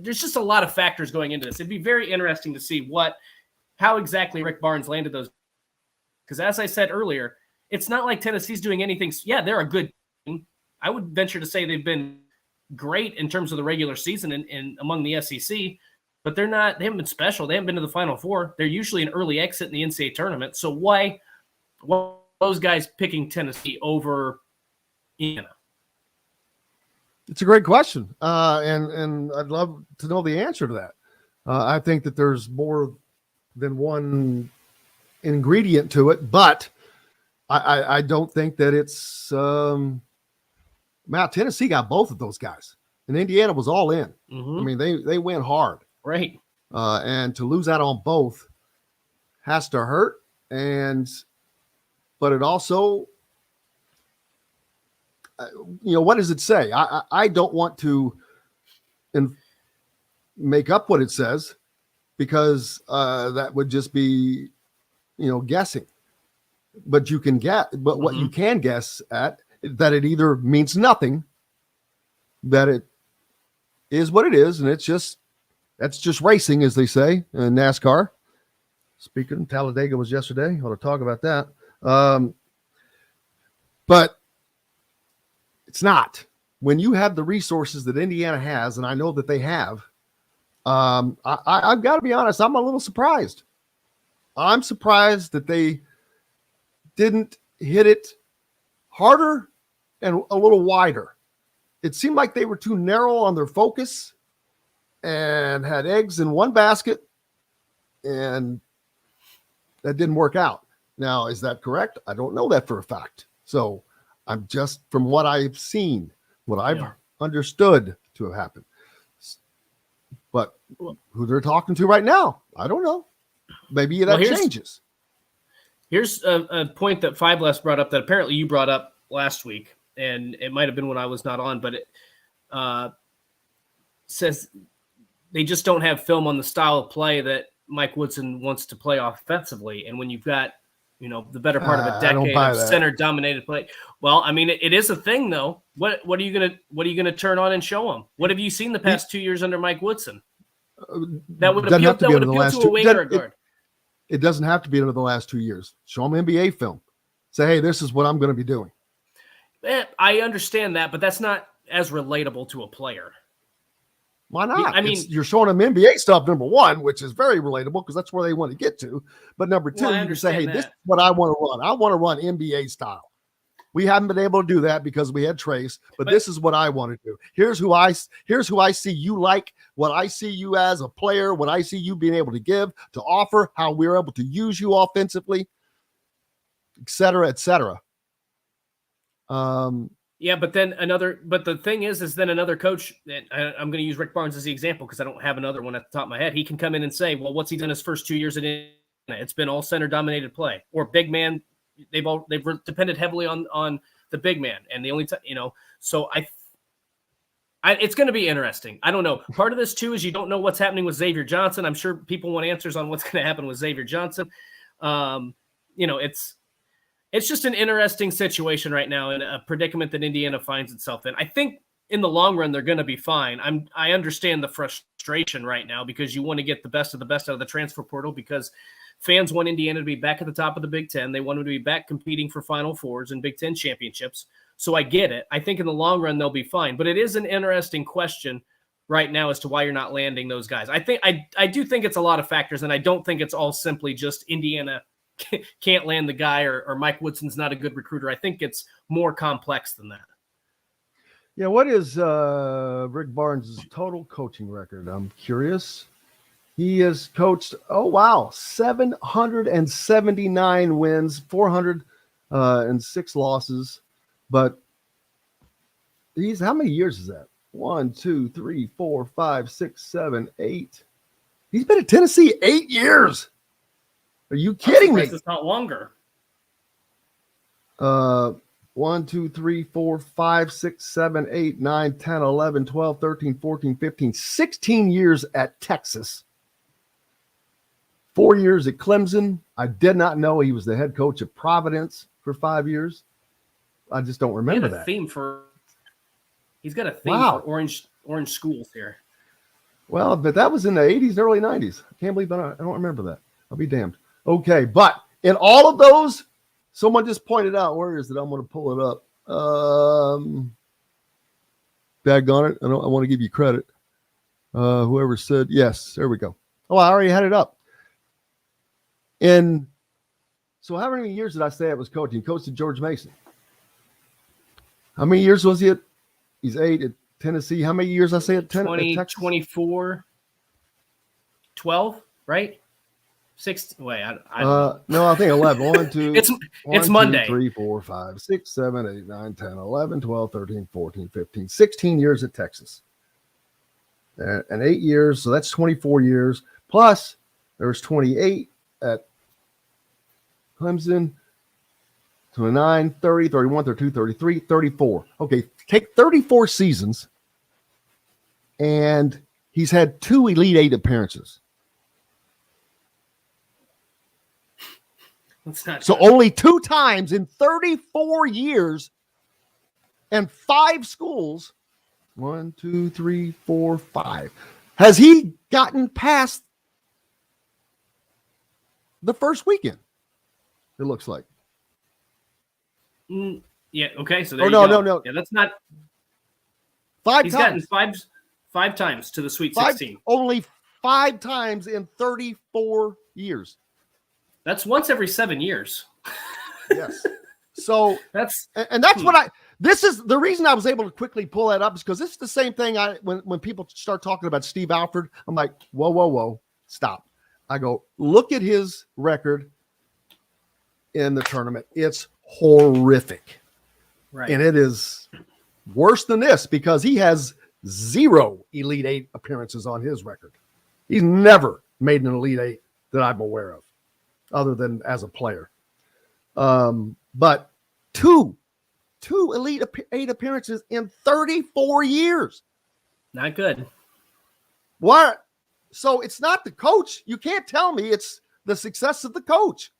there's just a lot of factors going into this. It'd be very interesting to see how exactly Rick Barnes landed those. Because as I said earlier, it's not like Tennessee's doing anything. Yeah, they're a good team. I would venture to say they've been great in terms of the regular season and among the SEC, but they haven't been special. They haven't been to the Final Four. They're usually an early exit in the NCAA tournament. So why those guys picking Tennessee over Indiana? It's a great question. And I'd love to know the answer to that. I think that there's more than one ingredient to it, but I don't think that it's Tennessee got both of those guys, and Indiana was all in. Mm-hmm. I mean, they went hard. Right. And to lose out on both has to hurt. But it also, what does it say? I don't want to make up what it says, because that would just be, guessing. But you can what you can guess at, that it either means nothing, that it is what it is, and that's just racing, as they say in NASCAR. Speaking, Talladega was yesterday. I want to talk about that. But it's not. When you have the resources that Indiana has, and I know that they have, I've got to be honest, I'm a little surprised. I'm surprised that they didn't hit it harder and a little wider. It seemed like they were too narrow on their focus and had eggs in one basket, and that didn't work out. Now, is that correct? I don't know that for a fact. So I'm just, from what I've seen, what I've understood to have happened. But who they're talking to right now, I don't know. Maybe that changes. Here's a point that Five Less brought up that apparently you brought up last week, and it might have been when I was not on, but it says they just don't have film on the style of play that Mike Woodson wants to play offensively. And when you've got, the better part of a decade of center-dominated play, well, I mean, it is a thing, though. What are you gonna turn on and show them? What have you seen the past 2 years under Mike Woodson? That would appeal to a wing or a guard. It doesn't have to be under the last 2 years. Show them NBA film. Say, hey, this is what I'm going to be doing. I understand that, but that's not as relatable to a player. Why not? I mean, you're showing them NBA stuff, number one, which is very relatable because that's where they want to get to. But number two, you can say, hey, this is what I want to run. I want to run NBA style. We haven't been able to do that because we had Trace, but this is what I want to do. Here's who I see you like, what I see you as a player, what I see you being able to give, to offer, how we're able to use you offensively, et cetera, et cetera. Yeah, but the thing is then another coach, and I'm going to use Rick Barnes as the example because I don't have another one at the top of my head. He can come in and say, well, what's he done his first 2 years at Indiana? It's been all center dominated play, or big man. They've depended heavily on the big man, and the only time, so it's going to be interesting. I don't know. Part of this too is you don't know what's happening with Xavier Johnson. I'm sure people want answers on what's going to happen with Xavier Johnson. It's just an interesting situation right now, and a predicament that Indiana finds itself in. I think in the long run they're going to be fine. I understand the frustration right now because you want to get the best of the best out of the transfer portal because fans want Indiana to be back at the top of the Big Ten. They want them to be back competing for Final Fours and Big Ten championships. So I get it. I think in the long run they'll be fine. But it is an interesting question right now as to why you're not landing those guys. I do think it's a lot of factors, and I don't think it's all simply just Indiana can't land the guy or Mike Woodson's not a good recruiter. I think it's more complex than that. Yeah, what is Rick Barnes' total coaching record? I'm curious. He has coached, 779 wins, 406 losses. But how many years is that? 1, 2, 3, 4, 5, 6, 7, 8. He's been at Tennessee 8 years. Are you kidding me? It's not longer. 1, 2, 3, 4, 5, 6, 7, 8, 9, 10, 11, 12, 13, 14, 15, 16 years at Texas. 4 years at Clemson. I did not know he was the head coach at Providence for 5 years. I just don't remember that. He's got a theme for orange schools here. Well, but that was in the 80s, early 90s. I can't believe that. I don't remember that. I'll be damned. Okay, but in all of those, someone just pointed out, where is it? I'm going to pull it up. Daggone it. I want to give you credit. Whoever said, yes, there we go. Oh, I already had it up. So how many years did I say I was coaching? Coached at George Mason. How many years was he at? He's 8 at Tennessee. How many years I say at Tennessee? 24, 12, right? 6. Wait, no, I think 11. 1, 2. It's Monday. 2, 3, 4, 5, 6, 7, 8, 9, 10, 11, 12, 13, 14, 15, 16 years at Texas. And 8 years, so that's 24 years. Plus, there's 28 at Clemson, 29, 30, 31, 32, 33, 34. Okay, take 34 seasons, and he's had 2 Elite Eight appearances. That's not so good. Only 2 times in 34 years and 5 schools, 1, 2, 3, 4, 5, has he gotten past the first weekend, it looks like. Yeah, okay, so there you go. No. Yeah, that's not 5 He's times. gotten five times to the Sweet 16. Only 5 times in 34 years. That's once every 7 years. Yes. So that's what this is the reason I was able to quickly pull that up, is because this is the same thing when people start talking about Steve Alford, I'm like, whoa, stop. I go, look at his record in the tournament. It's horrific. Right. And it is worse than this because he has 0 Elite Eight appearances on his record. He's never made an Elite Eight that I'm aware of, other than as a player. But two Elite Eight appearances in 34 years. Not good. What? So it's not the coach. You can't tell me it's the success of the coach.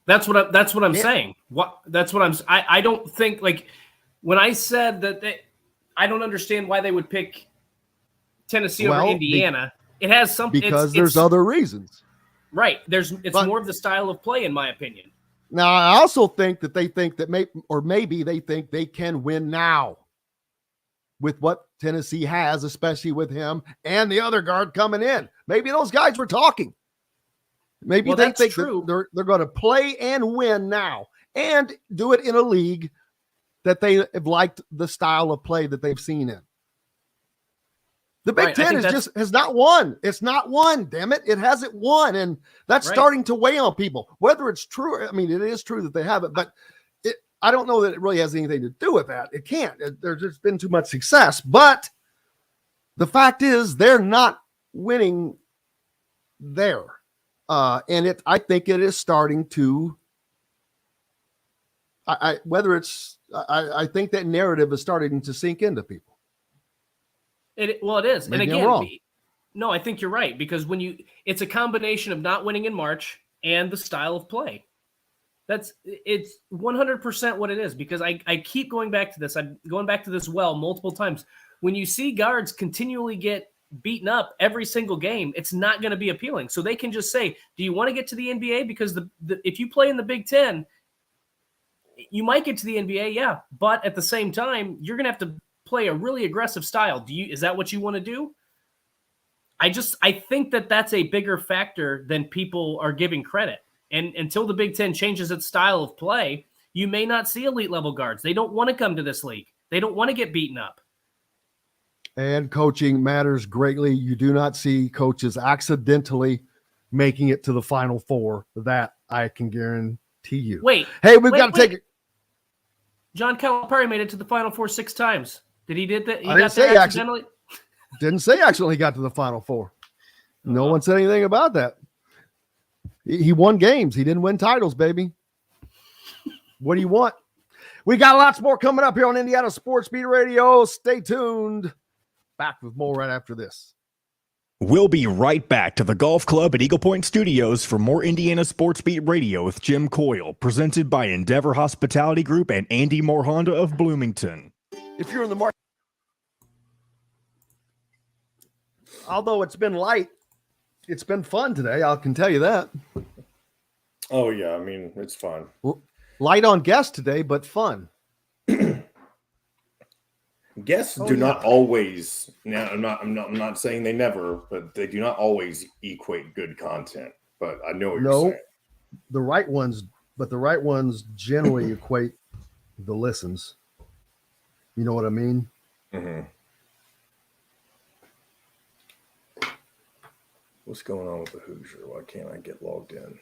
That's what I'm saying. I don't think, like, when I said that I don't understand why they would pick Tennessee over Indiana. It has something because there's other reasons. Right. It's more of the style of play, in my opinion. Now, I also think that they think that maybe they think they can win now with what Tennessee has, especially with him and the other guard coming in. Maybe those guys were talking. Maybe they think that they're going to play and win now and do it in a league that they have liked the style of play that they've seen in. The Big Ten has not won. It's not won, damn it. It hasn't won, and that's starting to weigh on people. Whether it's true, I mean, it is true that they haven't, but I don't know that it really has anything to do with that. It can't. There's just been too much success. But the fact is they're not winning there. And I think it is starting to I think that narrative is starting to sink into people. It is. Maybe and I'm again, wrong. No, I think you're right, because it's a combination of not winning in March and the style of play. It's 100% what it is, because I keep going back to this. I'm going back to this multiple times. When you see guards continually get beaten up every single game, it's not going to be appealing. So they can just say, do you want to get to the NBA? Because if you play in the Big Ten, you might get to the NBA, yeah. But at the same time, you're going to have to play a really aggressive style. Is that what you want to do? I think that's a bigger factor than people are giving credit. And until the Big Ten changes its style of play, you may not see elite level guards. They don't want to come to this league. They don't want to get beaten up. And coaching matters greatly. You do not see coaches accidentally making it to the Final Four. That I can guarantee you. Hey, we've got to take it. John Calipari made it to the Final Four 6 times. Did he did that? I didn't say accidentally. Didn't say accidentally got to the Final Four. No one said anything about that. He won games. He didn't win titles, baby. What do you want? We got lots more coming up here on Indiana Sports Beat Radio. Stay tuned. Back with more right after this. We'll be right back to the Golf Club at Eagle Point Studios for more Indiana Sports Beat Radio with Jim Coyle, presented by Endeavor Hospitality Group and Andy Moore Honda of Bloomington. If you're in the market, although it's been light, it's been fun today. I can tell you that. Oh yeah, I mean it's fun. Light on guests today, but fun. Guests do not always. Now, I'm not saying they never, but they do not always equate good content. But I know what you're saying. The right ones generally equate the listens. You know what I mean? Mm-hmm. What's going on with the Hoosier? Why can't I get logged in?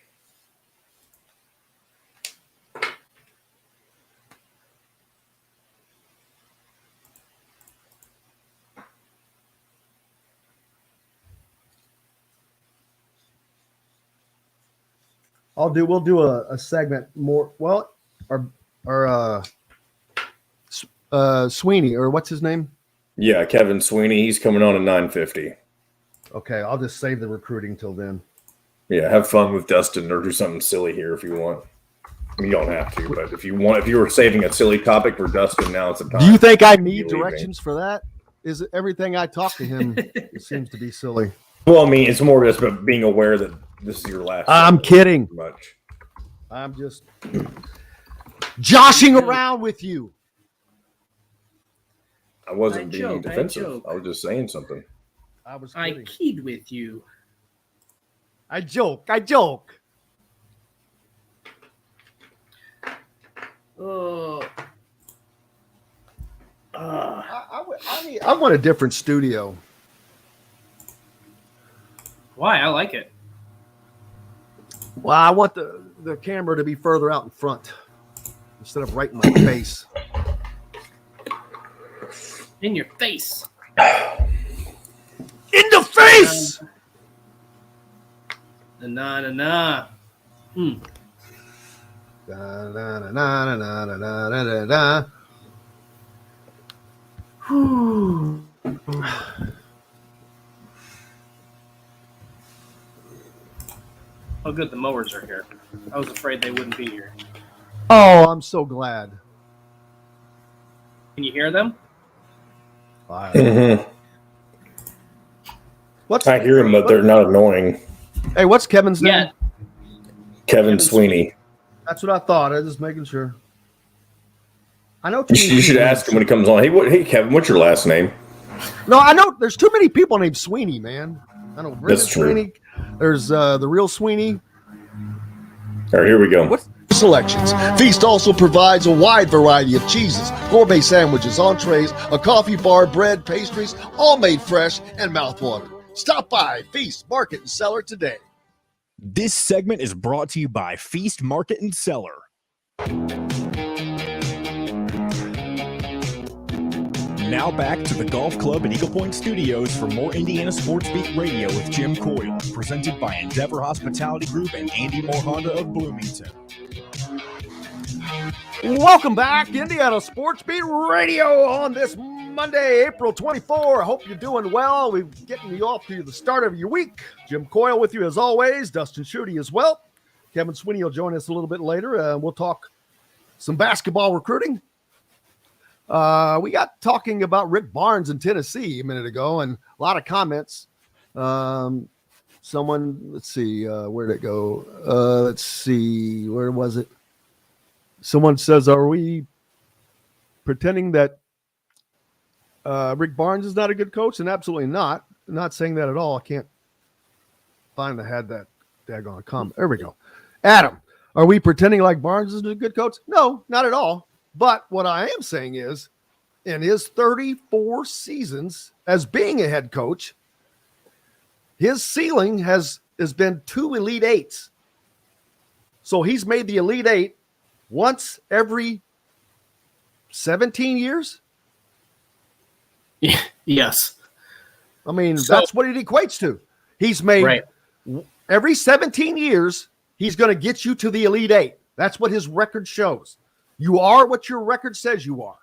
We'll do a segment more. Well, our Sweeney, or what's his name? Yeah, Kevin Sweeney. He's coming on at 9:50. Okay, I'll just save the recruiting till then. Yeah, have fun with Dustin or do something silly here if you want. You don't have to, but if you were saving a silly topic for Dustin, now it's the time. Do you think I need directions for that? Is everything I talk to him it seems to be silly? Well, I mean, it's more just about being aware that this is your last. I'm kidding. Much. I'm just joshing around with you. I wasn't being defensive. I was just saying something. I keyed with you. I joke. I want a different studio. Why? I like it. Well, I want the camera to be further out in front instead of right in my face. In your face. In the face! Na. Da, da, da, da, da, da, da, da, da. Oh, good. The mowers are here. I was afraid they wouldn't be here. Oh, I'm so glad. Can you hear them? Mm-hmm. I hear them, but they're not annoying. Hey, what's Kevin's name? Kevin Sweeney. That's what I thought. I was just making sure. I know. You should ask him when he comes on. Hey, Kevin, what's your last name? No, I know. There's too many people named Sweeney, man. I know. That's true. Sweeney. There's the real Sweeney. All right, here we go. What selections? Feast also provides a wide variety of cheeses, gourmet sandwiches, entrees, a coffee bar, bread, pastries, all made fresh and mouthwatering. Stop by Feast Market and Cellar today. This segment is brought to you by Feast Market and Cellar. Now back to the Golf Club at Eagle Point Studios for more Indiana Sports Beat Radio with Jim Coyle, presented by Endeavor Hospitality Group and Andy Moore Honda of Bloomington. Welcome back, Indiana Sports Beat Radio on this Monday, April 24. Hope you're doing well. We're getting you off to the start of your week. Jim Coyle with you as always. Dustin Schutte as well. Kevin Sweeney will join us a little bit later. We'll talk some basketball recruiting. We got talking about Rick Barnes in Tennessee a minute ago, and a lot of comments. Someone, let's see, where'd it go? Let's see, where was it? Someone says, are we pretending that Rick Barnes is not a good coach, and absolutely not. I'm not saying that at all. I can't find I had that daggone comment. There we go. Adam, are we pretending like Barnes is a good coach? No, not at all. But what I am saying is, in his 34 seasons as being a head coach, his ceiling has been 2 Elite Eights. So he's made the Elite Eight once every 17 years. Yes. I mean, that's what it equates to. He's made every 17 years, he's going to get you to the Elite Eight. That's what his record shows. You are what your record says you are.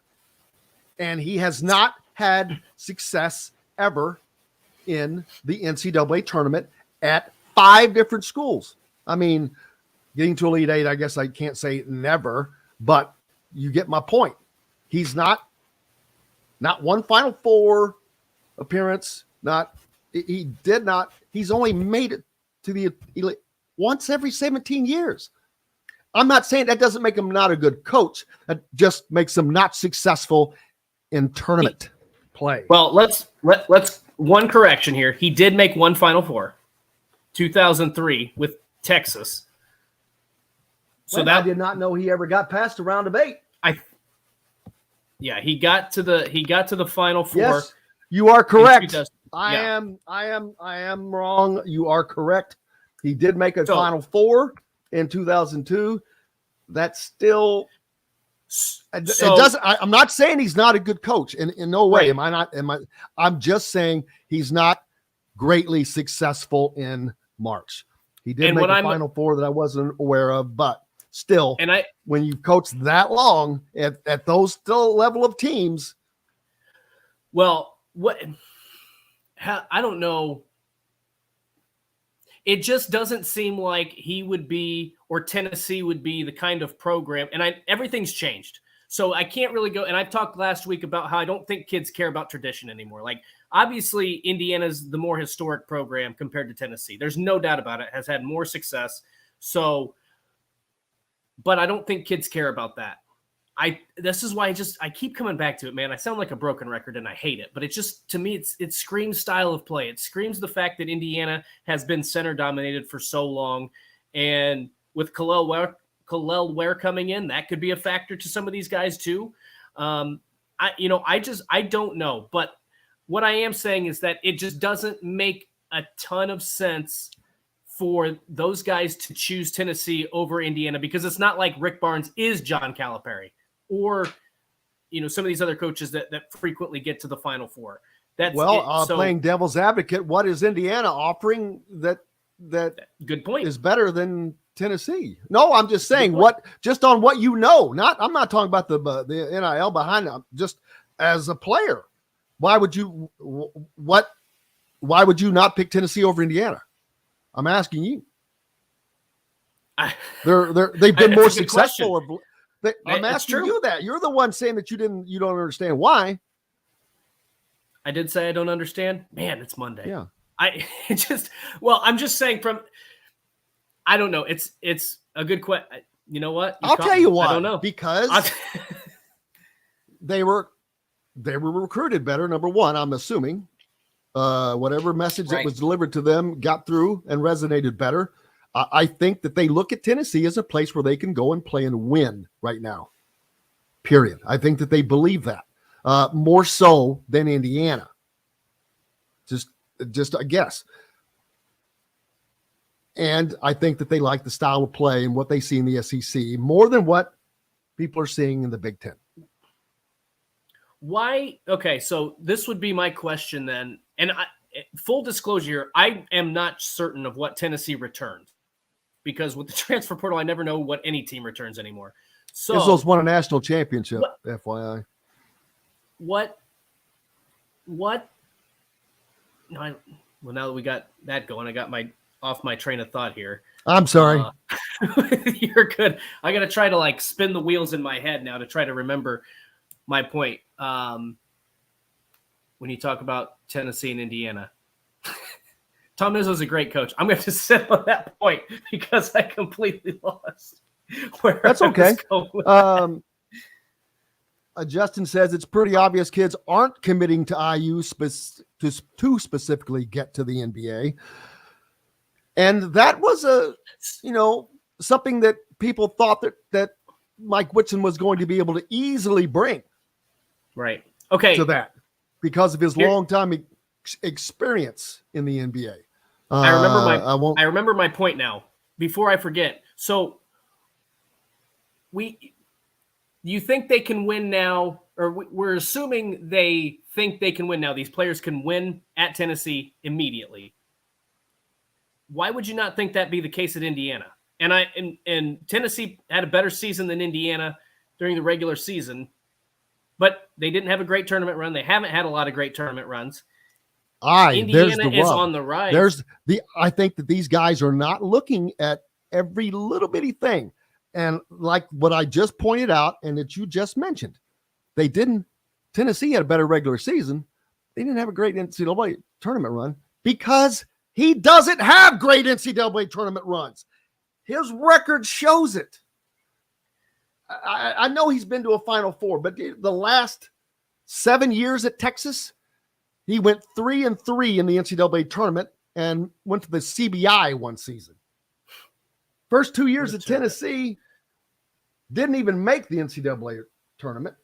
And he has not had success ever in the NCAA tournament at 5 different schools. I mean, getting to Elite Eight, I guess I can't say never, but you get my point. He's not one Final Four appearance. He's only made it to the Elite once every 17 years. I'm not saying that doesn't make him not a good coach. That just makes him not successful in tournament play. Well, let's one correction here. He did make one Final Four, 2003 with Texas. So I did not know he ever got past the round of 8. He got to the Final Four. Yes, you are correct. I am wrong. You are correct. He did make a Final Four in 2002. That's still it doesn't. I'm not saying he's not a good coach. In no way am I not. I'm just saying he's not greatly successful in March. He did make a Final Four that I wasn't aware of, but still, when you coach that long at those still level of teams. Well, I don't know. It just doesn't seem like he would be, or Tennessee would be, the kind of program. And everything's changed. So I can't really go. And I talked last week about how I don't think kids care about tradition anymore. Like, obviously, Indiana's the more historic program compared to Tennessee. There's no doubt about it. Has had more success. So, but I don't think kids care about that. This is why I keep coming back to it, man. I sound like a broken record and I hate it, but it just, to me, it screams style of play. It screams the fact that Indiana has been center dominated for so long. And with Khalil Ware coming in, that could be a factor to some of these guys too. I don't know, but what I am saying is that it just doesn't make a ton of sense for those guys to choose Tennessee over Indiana, because it's not like Rick Barnes is John Calipari or, some of these other coaches that frequently get to the Final Four. Playing devil's advocate, what is Indiana offering that good point is better than Tennessee? No, I'm just saying just on what I'm not talking about the NIL behind it. Just as a player, why would you not pick Tennessee over Indiana? I'm asking you. They've been more successful. I'm asking you that. You're the one saying that you don't understand why. I did say I don't understand. Man, it's Monday. Yeah. I'm just saying I don't know. It's a good question. You know what? I'll tell you why. I don't know. Because they were recruited better. Number one, I'm assuming. Whatever message that was delivered to them got through and resonated better. I think that they look at Tennessee as a place where they can go and play and win right now. Period. I think that they believe that more so than Indiana. Just a guess. And I think that they like the style of play and what they see in the SEC more than what people are seeing in the Big Ten. Why? Okay, so this would be my question then. And full disclosure, I am not certain of what Tennessee returned, because with the transfer portal, I never know what any team returns anymore. So Izzo's won a national championship, FYI. What? No, now that we got that going, I got off my train of thought here. I'm sorry. You're good. I got to try to spin the wheels in my head now to try to remember my point. When you talk about Tennessee and Indiana, Tom Izzo's a great coach. I'm going to have to sit on that point because I completely lost. That's okay. Justin says it's pretty obvious kids aren't committing to IU to specifically get to the NBA. And that was something that people thought that Mike Whitson was going to be able to easily bring. Right. Okay. To that because of his long time experience in the NBA. I remember my point now before I forget. So you think they can win now, or we're assuming they think they can win now. These players can win at Tennessee immediately. Why would you not think that be the case at Indiana? And Tennessee had a better season than Indiana during the regular season, but they didn't have a great tournament run. They haven't had a lot of great tournament runs. Indiana is on the rise. I think that these guys are not looking at every little bitty thing. And like what I just pointed out and that you just mentioned, Tennessee had a better regular season. They didn't have a great NCAA tournament run because he doesn't have great NCAA tournament runs. His record shows it. I know he's been to a Final Four, but the last 7 years at Texas, he went 3-3 in the NCAA tournament and went to the CBI one season. First 2 years at Tennessee, didn't even make the NCAA tournament.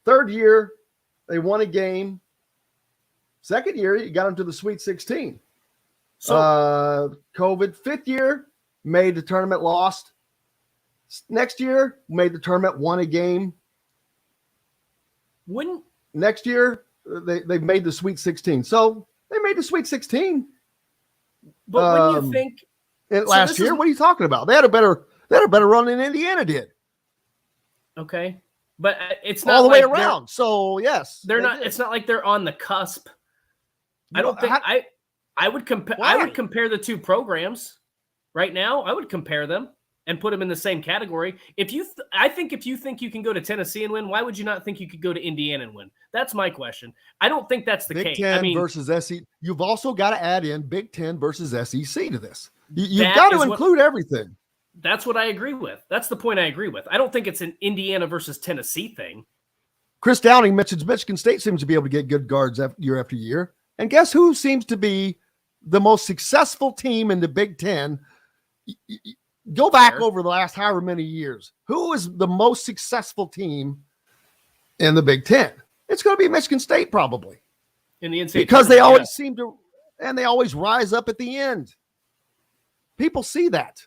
Third year, they won a game. Second year, you got them to the Sweet 16. So COVID. Fifth year, made the tournament, lost. Next year, made the tournament, won a game. Next year, they made the Sweet 16. So they made the Sweet 16. But when you think last year, what are you talking about? They had a better run than Indiana did. Okay, but it's not all the way around. So yes, they're not. It's not like they're on the cusp. I don't think I would compare. I would compare the two programs right now. I would compare them and put them in the same category. I think if you think you can go to Tennessee and win, why would you not think you could go to Indiana and win? That's my question. I don't think that's the case. Big Ten versus SEC. You've also got to add in Big Ten versus SEC to this. You've got to include everything. That's what I agree with. That's the point I agree with. I don't think it's an Indiana versus Tennessee thing. Chris Downing mentions Michigan State seems to be able to get good guards year after year. And guess who seems to be the most successful team in the Big Ten? Go back over the last however many years. Who is the most successful team in the Big Ten? It's going to be Michigan State probably. In the NCAA because they always seem to, and they always rise up at the end. People see that.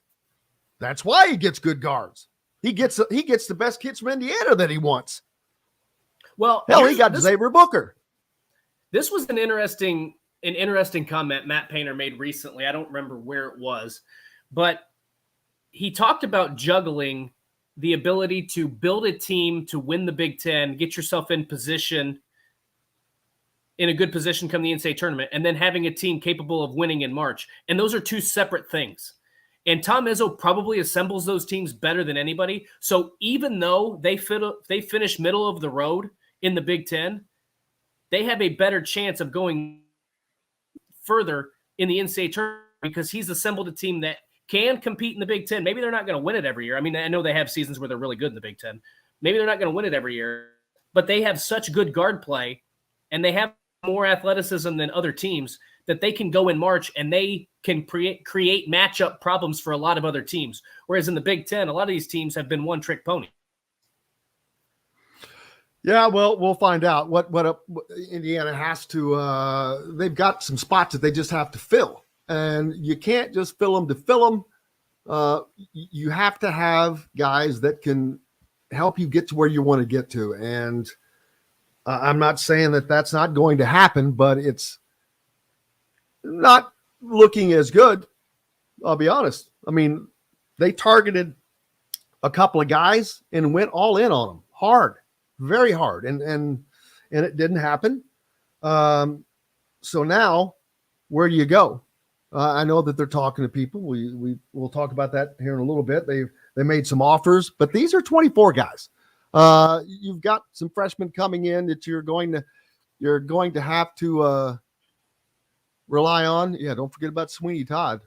That's why he gets good guards. He gets the best kids from Indiana that he wants. Well, hell, he got Xavier Booker. This was an interesting comment Matt Painter made recently. I don't remember where it was, but he talked about juggling the ability to build a team to win the Big Ten, get yourself in a good position come the NCAA tournament, and then having a team capable of winning in March. And those are two separate things. And Tom Izzo probably assembles those teams better than anybody. So even though they finish middle of the road in the Big Ten, they have a better chance of going further in the NCAA tournament because he's assembled a team that can compete in the Big Ten. Maybe they're not going to win it every year. I mean, I know they have seasons where they're really good in the Big Ten. Maybe they're not going to win it every year, but they have such good guard play and they have more athleticism than other teams that they can go in March and they can create matchup problems for a lot of other teams. Whereas in the Big Ten, a lot of these teams have been one-trick pony. Yeah, well, we'll find out what Indiana has to. They've got some spots that they just have to fill, and you can't just fill them to fill them. You have to have guys that can help you get to where you want to get to, and I'm not saying that that's not going to happen, but it's not looking as good. I'll be honest. I mean, they targeted a couple of guys and went all in on them hard. Very hard, and it didn't happen. So now, where do you go? I know that they're talking to people. We'll talk about that here in a little bit. They made some offers, but these are 24 guys. You've got some freshmen coming in that you're going to have to rely on. Yeah, don't forget about Sweeney Todd.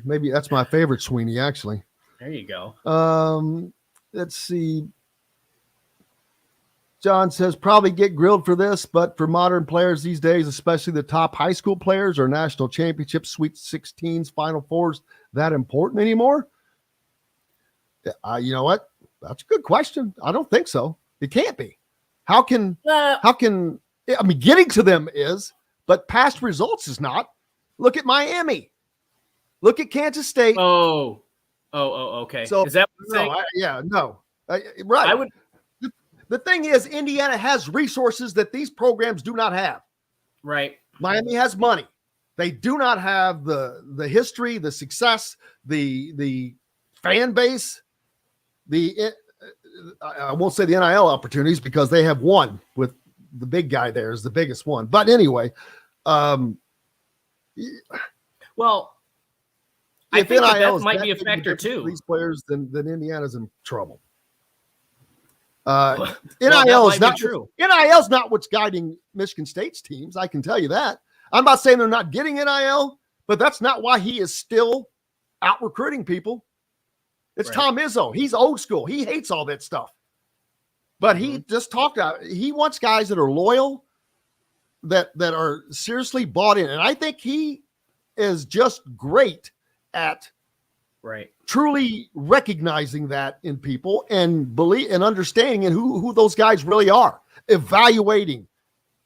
Maybe that's my favorite Sweeney, actually. There you go. let's see. John says probably get grilled for this, but for modern players these days, especially the top high school players, are national championships, Sweet 16s, Final Fours that important anymore? You know what? That's a good question. I don't think so. It can't be. How can I mean, getting to them is, but past results is not. Look at Miami. Look at Kansas State. Okay. So is that what you're saying? Right. I would. The thing is, Indiana has resources that these programs do not have. Right. Miami has money. They do not have the history, the success, the fan base, I won't say the NIL opportunities because they have one with the big guy there is the biggest one. But anyway, well, I think that might be a factor too. These players, then Indiana's in trouble. NIL is not true. NIL is not what's guiding Michigan State's teams. I can tell you that. I'm not saying they're not getting NIL, but that's not why he is still out recruiting people. It's right. Tom Izzo. He's old school. He hates all that stuff. But he just talked about. He wants guys that are loyal, that are seriously bought in, and I think he is just great at truly recognizing that in people and believe and understanding and who those guys really are, evaluating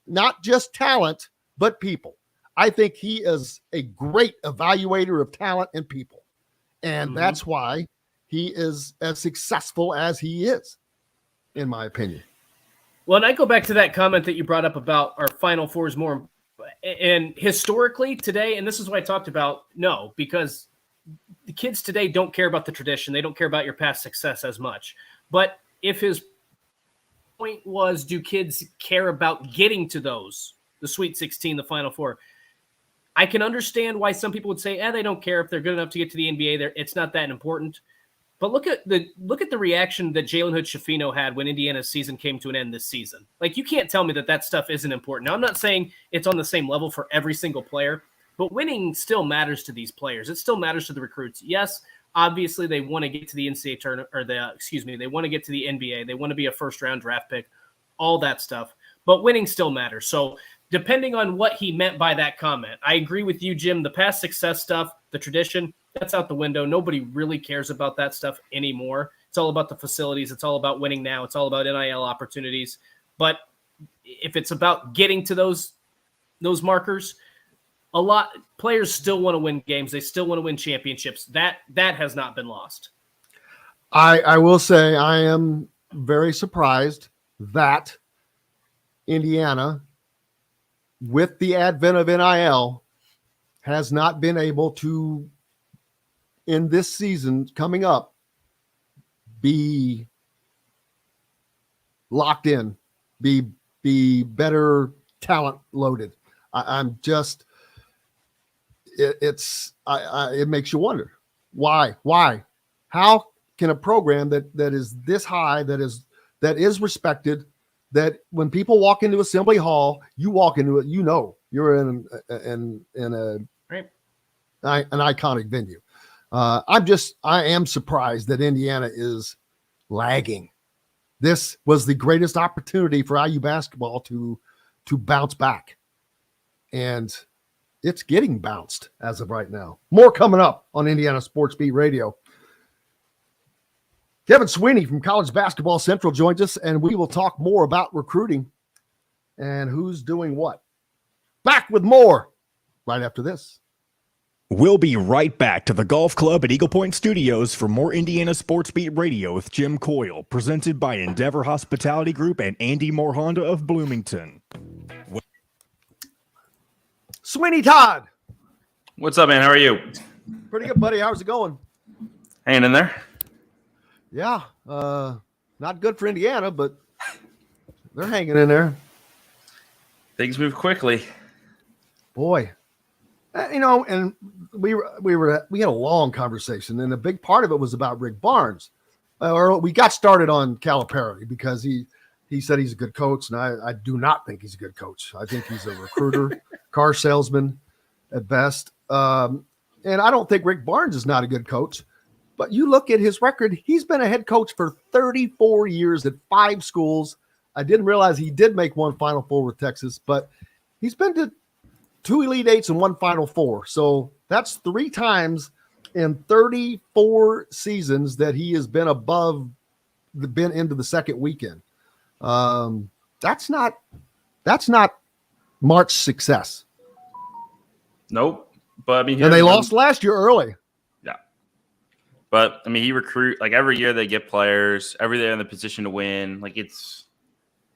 not just talent, but people. I think he is a great evaluator of talent and people. And that's why he is as successful as he is, in my opinion. Well, and I go back to that comment that you brought up about our Final Four is more, and historically today, and this is what I talked about, no, because the kids today don't care about the tradition. They don't care about your past success as much. But if his point was, do kids care about getting to those, the Sweet 16, the Final Four? I can understand why some people would say, they don't care if they're good enough to get to the NBA. It's not that important. But look at the reaction that Jalen Hood-Schifino had when Indiana's season came to an end this season. Like, you can't tell me that stuff isn't important. Now, I'm not saying it's on the same level for every single player, but winning still matters to these players. It still matters to the recruits. Yes, obviously they want to get to the NCAA tournament, they want to get to the NBA. They want to be a first-round draft pick, all that stuff. But winning still matters. So depending on what he meant by that comment, I agree with you, Jim. The past success stuff, the tradition, that's out the window. Nobody really cares about that stuff anymore. It's all about the facilities. It's all about winning now. It's all about NIL opportunities. But if it's about getting to those markers, a lot players still want to win games. They still want to win championships. That has not been lost. I will say I am very surprised that Indiana, with the advent of NIL, has not been able to, in this season coming up, be locked in, be better talent loaded. It makes you wonder why, how can a program that is this high, that is respected, that when people walk into Assembly Hall, you walk into it, you're in an iconic venue. I am surprised that Indiana is lagging. This was the greatest opportunity for IU basketball to bounce back, and it's getting bounced as of right now. More coming up on Indiana Sports Beat Radio. Kevin Sweeney from College Basketball Central joins us, and we will talk more about recruiting and who's doing what. Back with more right after this. We'll be right back to the Golf Club at Eagle Point Studios for more Indiana Sports Beat Radio with Jim Coyle, presented by Endeavor Hospitality Group and Andy Moore Honda of Bloomington. Sweeney Todd. What's up, man? How are you? Pretty good, buddy. How's it going? Hanging in there. Yeah. Not good for Indiana, but they're hanging in there. Things move quickly. Boy. And we had a long conversation, and a big part of it was about Rick Barnes. Or we got started on Calipari because he said he's a good coach, and I do not think he's a good coach. I think he's a recruiter, car salesman at best. And I don't think Rick Barnes is not a good coach. But you look at his record, he's been a head coach for 34 years at 5 schools. I didn't realize he did make one Final Four with Texas, but he's been to 2 Elite Eights and 1 Final Four. So that's 3 times in 34 seasons that he has been been into the second weekend. That's not March success. Nope. But I mean, and they lost last year early. Yeah. But I mean, he recruit like every year they get players, every year in the position to win. Like it's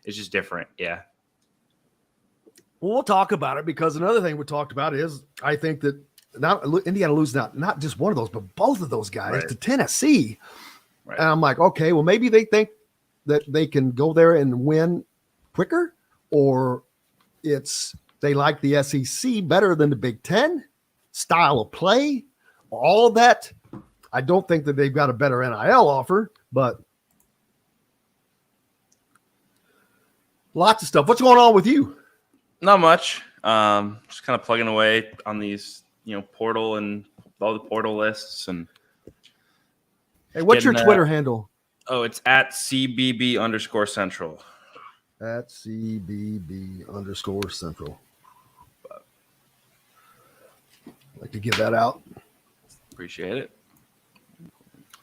just different. Yeah. Well, we'll talk about it because another thing we talked about is I think that now Indiana loses not just one of those, but both of those guys to Tennessee. Right. And I'm like, okay, well, maybe they think that they can go there and win quicker, or they like the SEC better than the Big Ten style of play. All of that. I don't think that they've got a better NIL offer, but lots of stuff. What's going on with you? Not much. Just kind of plugging away on these, portal and all the portal lists. And hey, what's your Twitter handle? Oh, it's at CBB_Central. At CBB_Central. I'd like to give that out. Appreciate it.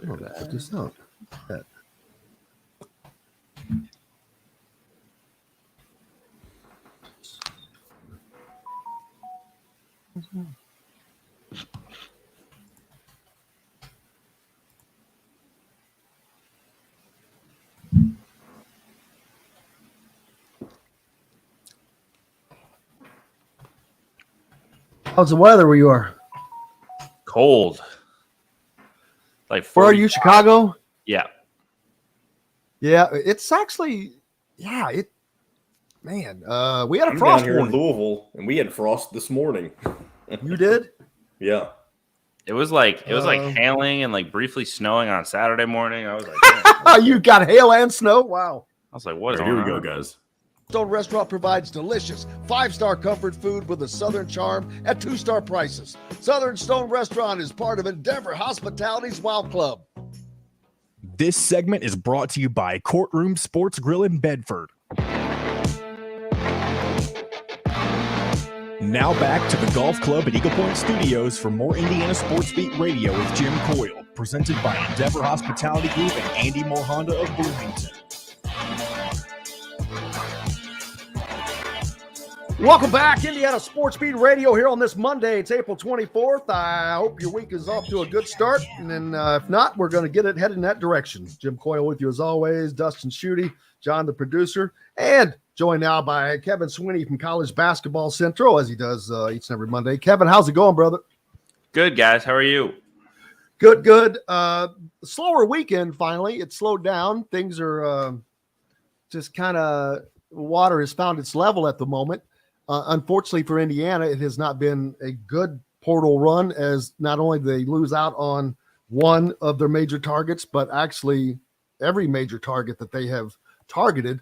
Put this out. How's the weather where you are? Cold. Like 45. Where are you, Chicago? Yeah. Yeah, it's actually, we had a frost down here in Louisville, and we had frost this morning. You did? Yeah. It was like hailing and like briefly snowing on Saturday morning. I was like, you got hail and snow? Wow. I was like, what is Here we go, guys. Stone Restaurant provides delicious 5-star comfort food with a Southern charm at 2-star prices. Southern Stone Restaurant is part of Endeavor Hospitality's Wow Club. This segment is brought to you by Courtroom Sports Grill in Bedford. Now back to the Golf Club at Eagle Point Studios for more Indiana Sports Beat Radio with Jim Coyle, presented by Endeavor Hospitality Group and Andy Moore Honda of Bloomington. Welcome back, Indiana Sports Beat Radio here on this Monday. It's April 24th. I hope your week is off to a good start. And then if not, we're going to get it headed in that direction. Jim Coyle with you as always, Dustin Schutte, John the producer, and joined now by Kevin Sweeney from College Basketball Central, as he does each and every Monday. Kevin, how's it going, brother? Good, guys. How are you? Good. Slower weekend, finally. It slowed down. Things are just kind of – water has found its level at the moment. Unfortunately for Indiana, it has not been a good portal run, as not only do they lose out on one of their major targets, but actually every major target that they have targeted.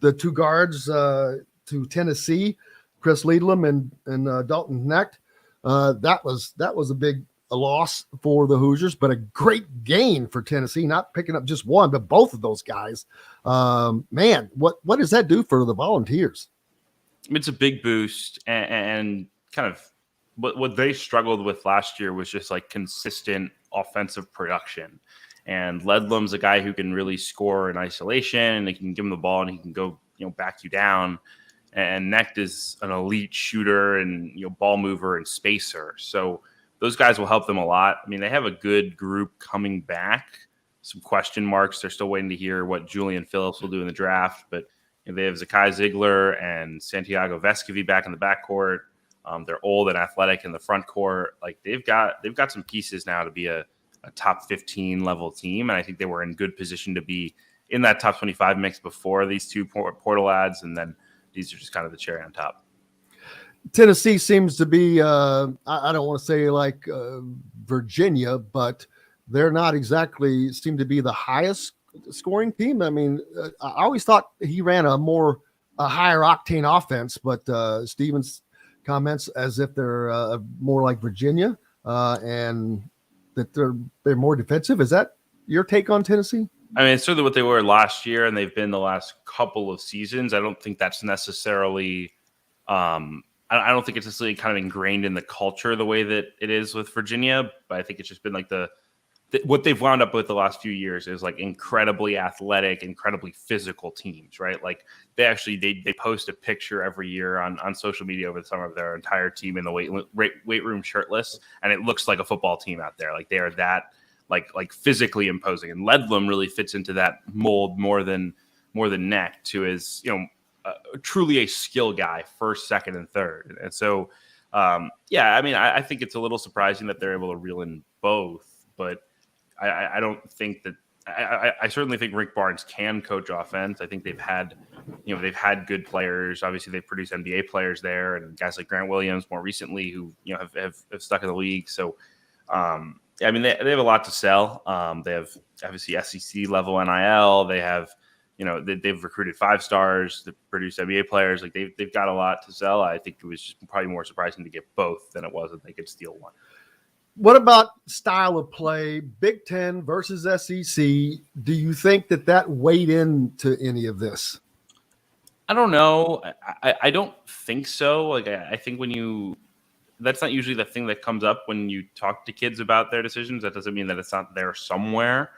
The 2 guards to Tennessee, Chris Liedlam and Dalton Knecht. That was a big loss for the Hoosiers, but a great gain for Tennessee, not picking up just one, but both of those guys. Man, what does that do for the Volunteers? It's a big boost, and kind of what they struggled with last year was just like consistent offensive production. And Ledlam's a guy who can really score in isolation, and they can give him the ball and he can go, back you down. And Knecht is an elite shooter and, ball mover and spacer. So those guys will help them a lot. I mean, they have a good group coming back. Some question marks. They're still waiting to hear what Julian Phillips will do in the draft, but they have Zakai Ziegler and Santiago Vescovi back in the backcourt. They're old and athletic in the front court. Like they've got some pieces now to be a top 15 level team, and I think they were in good position to be in that top 25 mix before these 2 portal ads, and then these are just kind of the cherry on top. Tennessee seems to be I don't want to say like Virginia, but they're not exactly seem to be the highest scoring team. I mean, I always thought he ran a higher octane offense, but Stevens comments as if they're more like Virginia. And that they're more defensive. Is that your take on Tennessee? I mean, it's certainly what they were last year, and they've been the last couple of seasons. I don't think that's necessarily I don't think it's necessarily kind of ingrained in the culture the way that it is with Virginia, but I think it's just been like what they've wound up with the last few years is like incredibly athletic, incredibly physical teams, right? Like they post a picture every year on social media over the summer of their entire team in the weight room shirtless, and it looks like a football team out there. Like they are that like physically imposing, and Ledlum really fits into that mold more than Necht, who is truly a skill guy, first, second, and third. And so, I mean, I think it's a little surprising that they're able to reel in both, but I don't think that I certainly think Rick Barnes can coach offense. I think they've had good players. Obviously, they've produced NBA players there, and guys like Grant Williams more recently who have stuck in the league. So, I mean, they have a lot to sell. They have obviously SEC level NIL. They have they've recruited 5 stars, they've produced NBA players. Like they've got a lot to sell. I think it was just probably more surprising to get both than it was that they could steal one. What about style of play, Big Ten versus SEC? Do you think that weighed into any of this? I don't know. I don't think so. Like I think that's not usually the thing that comes up when you talk to kids about their decisions. That doesn't mean that it's not there somewhere.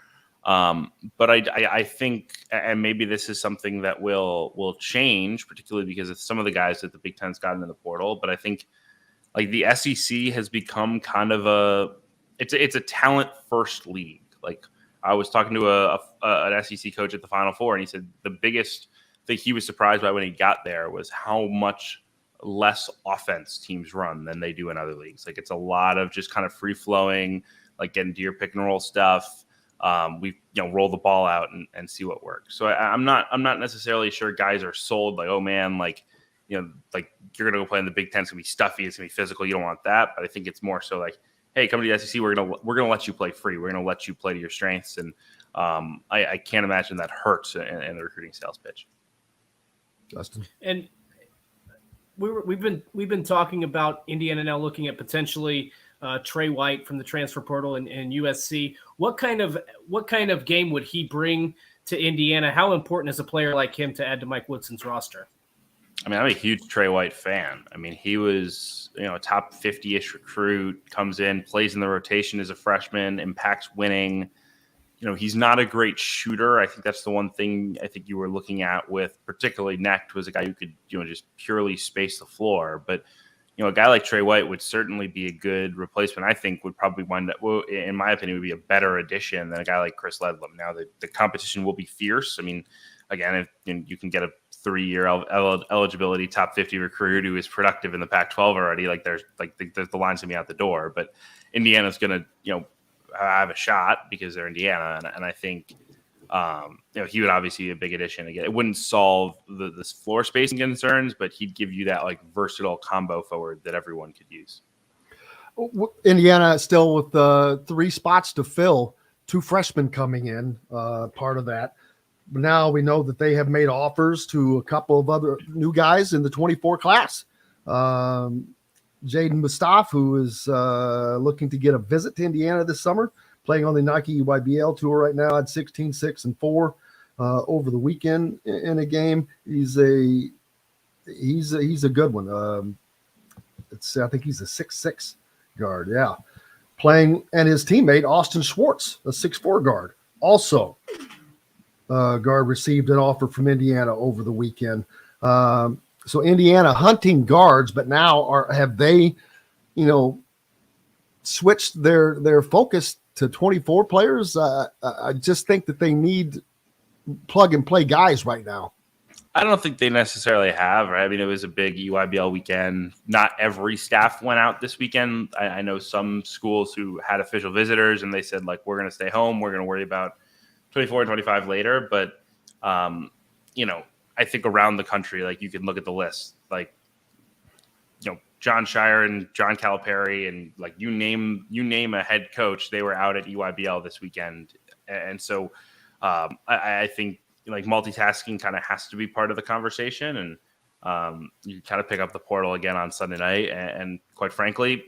But I think, and maybe this is something that will change, particularly because of some of the guys that the Big Ten's gotten in the portal. But I think like the SEC has become kind of it's a talent first league. Like I was talking to an SEC coach at the Final Four, and he said the biggest thing he was surprised by when he got there was how much less offense teams run than they do in other leagues. Like it's a lot of just kind of free flowing, like getting to your pick and roll stuff. We roll the ball out and see what works. So I'm not necessarily sure guys are sold like, oh man, like like you're gonna go play in the Big Ten, it's gonna be stuffy, it's gonna be physical. You don't want that. But I think it's more so like, hey, come to the SEC. We're gonna let you play free. We're gonna let you play to your strengths. And I can't imagine that hurts in the recruiting sales pitch. Dustin. And we've been talking about Indiana now looking at potentially Trey White from the transfer portal and USC. What kind of game would he bring to Indiana? How important is a player like him to add to Mike Woodson's roster? I mean, I'm a huge Trey White fan. I mean, he was a top 50-ish recruit, comes in, plays in the rotation as a freshman, impacts winning. He's not a great shooter. I think that's the one thing I think you were looking at with particularly Necht was a guy who could just purely space the floor. But a guy like Trey White would certainly be a good replacement. I think would probably wind up, in my opinion, would be a better addition than a guy like Chris Ledlum. Now the competition will be fierce. I mean, again, if you can get a 3-year eligibility top 50 recruit who is productive in the Pac-12 already, like there's the line's gonna be out the door. But Indiana's gonna have a shot because they're Indiana, and I think he would obviously be a big addition. Again, it wouldn't solve the floor spacing concerns, but he'd give you that like versatile combo forward that everyone could use. Indiana still with 3 spots to fill, 2 freshmen coming in, part of that. Now we know that they have made offers to a couple of other new guys in the 24 class. Jaden Mustaf, who is looking to get a visit to Indiana this summer, playing on the Nike EYBL tour right now, had 16, 6, and 4 over the weekend in a game. He's a good one. I think he's a 6'6" guard. Yeah, playing, and his teammate Austin Schwartz, a 6'4" guard, also. Guard received an offer from Indiana over the weekend. So Indiana hunting guards, but now have they, switched their focus to 24 players? I just think that they need plug and play guys right now. I don't think they necessarily have, right? I mean, it was a big EYBL weekend. Not every staff went out this weekend. I know some schools who had official visitors and they said, like, we're going to stay home. We're going to worry about 24 and 25 later. But, I think around the country, like you can look at the list, like, John Shire and John Calipari and like you name a head coach, they were out at EYBL this weekend. And so I think like multitasking kind of has to be part of the conversation. And you kind of pick up the portal again on Sunday night. And quite frankly,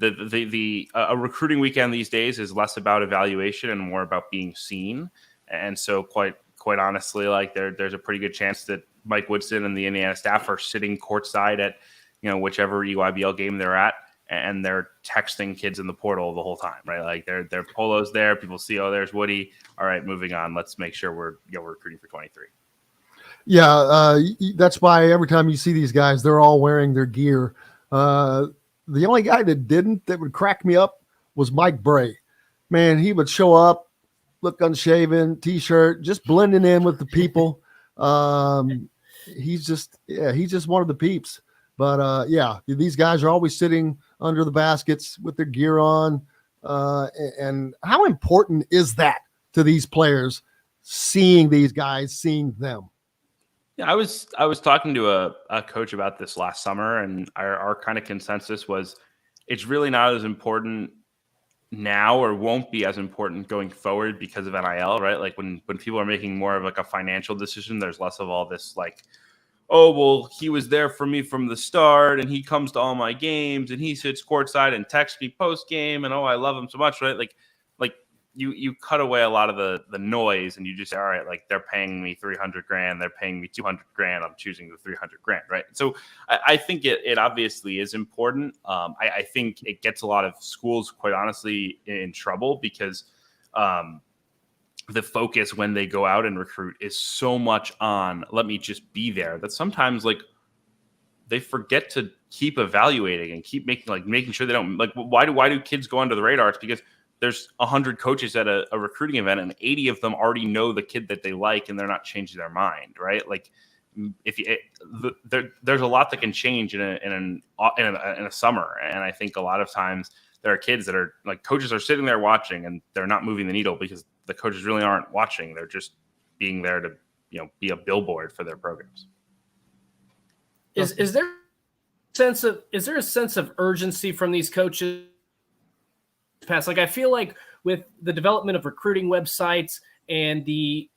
a recruiting weekend these days is less about evaluation and more about being seen. And so quite honestly, like there's a pretty good chance that Mike Woodson and the Indiana staff are sitting courtside at, whichever EYBL game they're at, and they're texting kids in the portal the whole time, right? Like their polos there, people see, oh, there's Woody. All right, moving on. Let's make sure we're recruiting for 23. Yeah, that's why every time you see these guys, they're all wearing their gear. The only guy that would crack me up was Mike Bray. Man, he would show up, look unshaven, t-shirt, just blending in with the people. He's just one of the peeps. But these guys are always sitting under the baskets with their gear on. And how important is that to these players, seeing these guys, seeing them? Yeah, I was talking to a coach about this last summer, and our kind of consensus was it's really not as important now, or won't be as important going forward because of NIL, right? Like when people are making more of like a financial decision, there's less of all this like, oh, well, he was there for me from the start, and he comes to all my games, and he sits courtside and texts me post game, and oh, I love him so much, right? Like you cut away a lot of the noise, and you just say, all right, like they're paying me $300,000, they're paying me $200,000, I'm choosing the $300,000, right? So I think it obviously is important. I think it gets a lot of schools, quite honestly, in trouble because the focus when they go out and recruit is so much on let me just be there that sometimes like they forget to keep evaluating and keep making sure they don't like why do kids go under the radar? It's because there's 100 coaches at a recruiting event and 80 of them already know the kid that they like and they're not changing their mind, right? Like there's a lot that can change in a summer, and I think a lot of times there are kids that are like coaches are sitting there watching and they're not moving the needle because the coaches really aren't watching. They're just being there to, be a billboard for their programs. Is there a sense of urgency from these coaches? Past, like I feel like with the development of recruiting websites and the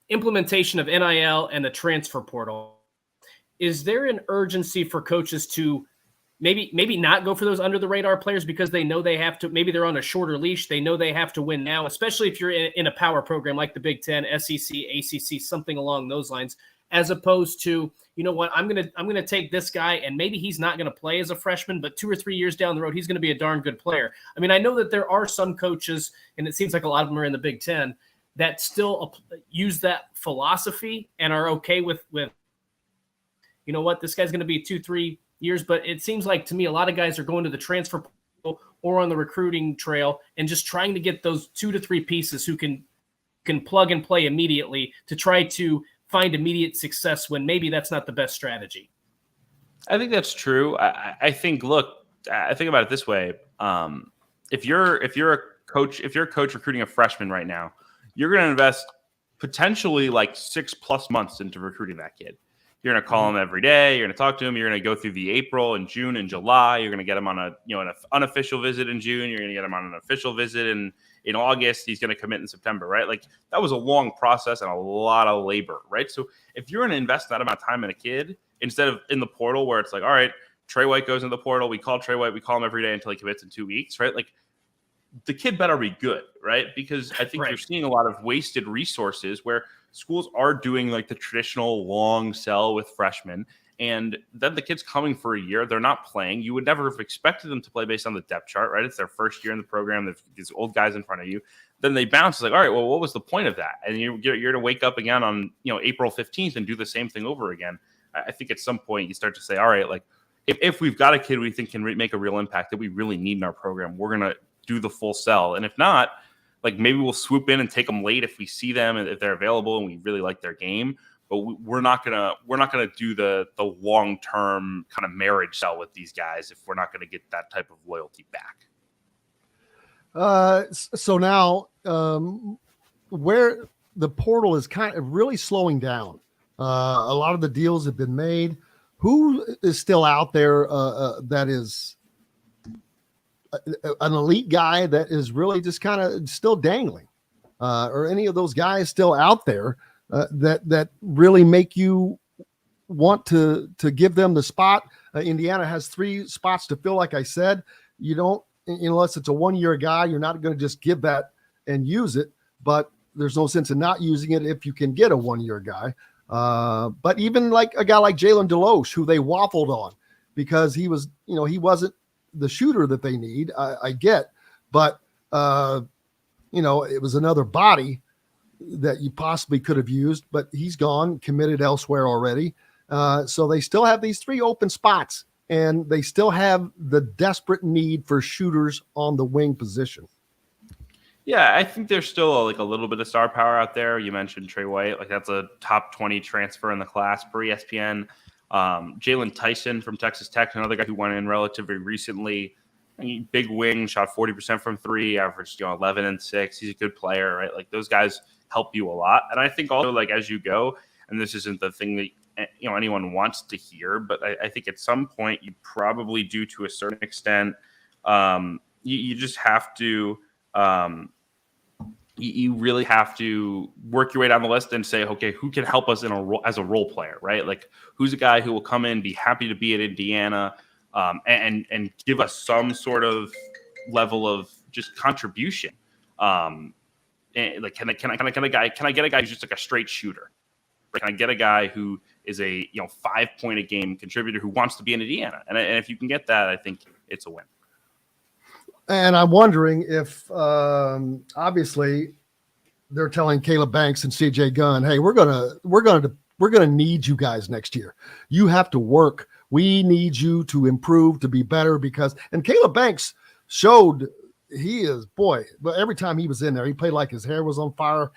implementation of NIL and the transfer portal, is there an urgency for coaches to maybe not go for those under the radar players because they know they have to, maybe they're on a shorter leash. They know they have to win now, especially if you're in a power program like the Big Ten, SEC, ACC, something along those lines, as opposed to, you know what, I'm going to take this guy and maybe he's not going to play as a freshman, but 2 or 3 years down the road, he's going to be a darn good player. I mean, I know that there are some coaches, and it seems like a lot of them are in the Big Ten, that still use that philosophy and are okay with, you know what, this guy's going to be 2-3 years, but it seems like to me a lot of guys are going to the transfer portal or on the recruiting trail and just trying to get those 2 to 3 pieces who can plug and play immediately to try to find immediate success when maybe that's not the best strategy. I think that's true. I think, look, I think about it this way. If you're a coach recruiting a freshman right now, you're going to invest potentially like 6+ months into recruiting that kid. You're going to call him every day. You're going to talk to him. You're going to go through the April and June and July. You're going to get him on an unofficial visit in June. You're going to get him on an official visit in August. He's going to commit in September, right? Like that was a long process and a lot of labor, right? So if you're going to invest that amount of time in a kid instead of in the portal where it's like, all right, Trey White goes in the portal. We call Trey White. We call him every day until he commits in 2 weeks, right? Like the kid better be good, right? Because I think You're seeing a lot of wasted resources where schools are doing like the traditional long sell with freshmen, and then the kid's coming for a year. They're not playing. You would never have expected them to play based on the depth chart, right? It's their first year in the program. There's these old guys in front of you. Then they bounce. It's like, all right, well, what was the point of that? And you're to wake up again on April 15th and do the same thing over again. I think at some point you start to say, all right, like if we've got a kid we think can make a real impact that we really need in our program, we're going to do the full sell. And if not, like maybe we'll swoop in and take them late if we see them and if they're available and we really like their game. But we're not gonna do the long-term kind of marriage sell with these guys if we're not gonna get that type of loyalty back. So now where the portal is kind of really slowing down, a lot of the deals have been made. Who is still out there that is an elite guy that is really just kind of still dangling, or any of those guys still out there that really make you want to give them the spot? Indiana has 3 spots to fill. Like I said, you don't, unless it's a 1-year guy, you're not going to just give that and use it, but there's no sense in not using it if you can get a 1-year guy. But even like a guy like Jalen Deloche, who they waffled on because he was, he wasn't the shooter that they need. I get, but it was another body that you possibly could have used, but he's gone, committed elsewhere already. So they still have these 3 open spots, and they still have the desperate need for shooters on the wing position. Yeah, I think there's still a little bit of star power out there. You mentioned Trey White, that's a top 20 transfer in the class per ESPN. Jalen Tyson from Texas Tech, another guy who went in relatively recently. Big wing, shot 40% from 3, averaged 11 and 6. He's a good player, right? Those guys help you a lot. And I think also as you go, and this isn't the thing that anyone wants to hear, but I think at some point you probably do to a certain extent. You just have to. You really have to work your way down the list and say, okay, who can help us as a role player, right? Who's a guy who will come in, be happy to be at Indiana, and give us some sort of level of just contribution. Can I get a guy who's just a straight shooter? Can I get a guy who is a 5-point a game contributor who wants to be in Indiana? And if you can get that, I think it's a win. And I'm wondering if, obviously, they're telling Caleb Banks and CJ Gunn, "Hey, we're gonna need you guys next year. You have to work. We need you to improve, to be better." And Caleb Banks showed but every time he was in there, he played like his hair was on fire.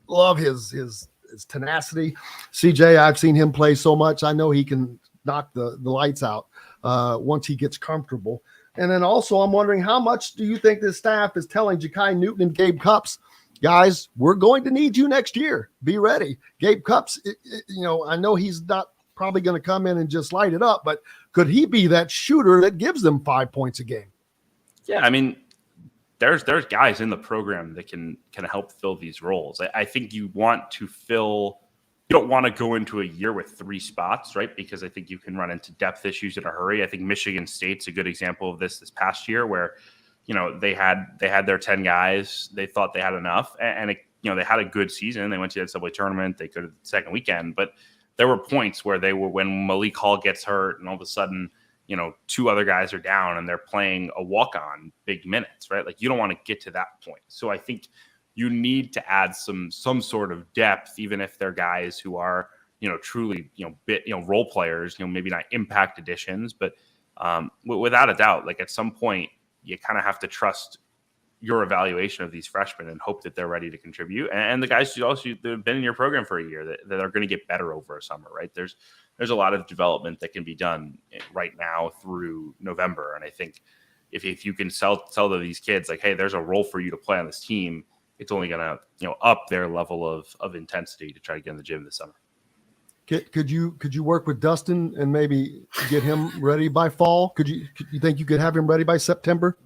Love his tenacity. CJ, I've seen him play so much. I know he can knock the lights out once he gets comfortable. And then also, I'm wondering, how much do you think this staff is telling Ja'Kai Newton and Gabe Cupps, guys, we're going to need you next year. Be ready. Gabe Cupps, I know he's not probably going to come in and just light it up, but could he be that shooter that gives them 5 points a game? Yeah, I mean, there's guys in the program that can help fill these roles. I think you want to fill. You don't want to go into a year with 3 spots, right? Because I think you can run into depth issues in a hurry. I think Michigan State's a good example of this past year, where they had their 10 guys. They thought they had enough, and they had a good season. They went to the NCAA tournament. They could have the second weekend, but there were points where when Malik Hall gets hurt, and all of a sudden 2 other guys are down and they're playing a walk-on big minutes, right? You don't want to get to that point. So I think you need to add some sort of depth, even if they're guys who are, truly, role players, maybe not impact additions, but without a doubt, at some point you kind of have to trust your evaluation of these freshmen and hope that they're ready to contribute. And the guys who also have been in your program for a year that are going to get better over a summer, right? There's a lot of development that can be done right now through November. And I think if you can sell to these kids, hey, there's a role for you to play on this team, it's only going to, up their level of intensity to try to get in the gym this summer. Could you work with Dustin and maybe get him ready by fall? You think you could have him ready by September?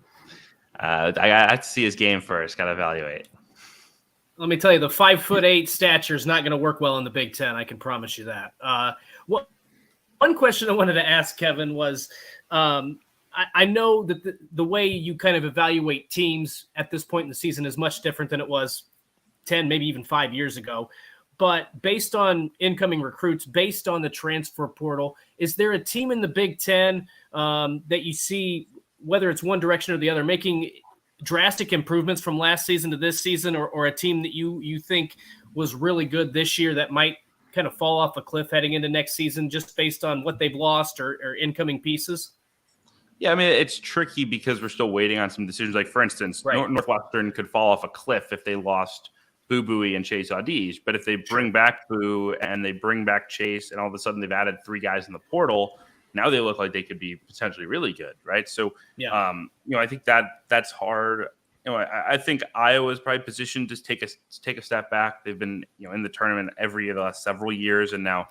I have to see his game first. Got to evaluate. Let me tell you, the 5'8" stature is not going to work well in the Big Ten. I can promise you that. One question I wanted to ask Kevin was, I know that the way you kind of evaluate teams at this point in the season is much different than it was 10, maybe even 5 years ago. But based on incoming recruits, based on the transfer portal, is there a team in the Big Ten that you see, whether it's one direction or the other, making drastic improvements from last season to this season, or a team that you think was really good this year that might kind of fall off a cliff heading into next season just based on what they've lost or incoming pieces? Yeah, I mean, it's tricky because we're still waiting on some decisions. For instance, right. Northwestern could fall off a cliff if they lost Boo Buie and Chase Audige. But if they bring back Boo and they bring back Chase, and all of a sudden they've added 3 guys in the portal, now they look like they could be potentially really good, right? So, yeah. I think that's hard. I think Iowa is probably positioned to take a step back. They've been, in the tournament every year the last several years, and now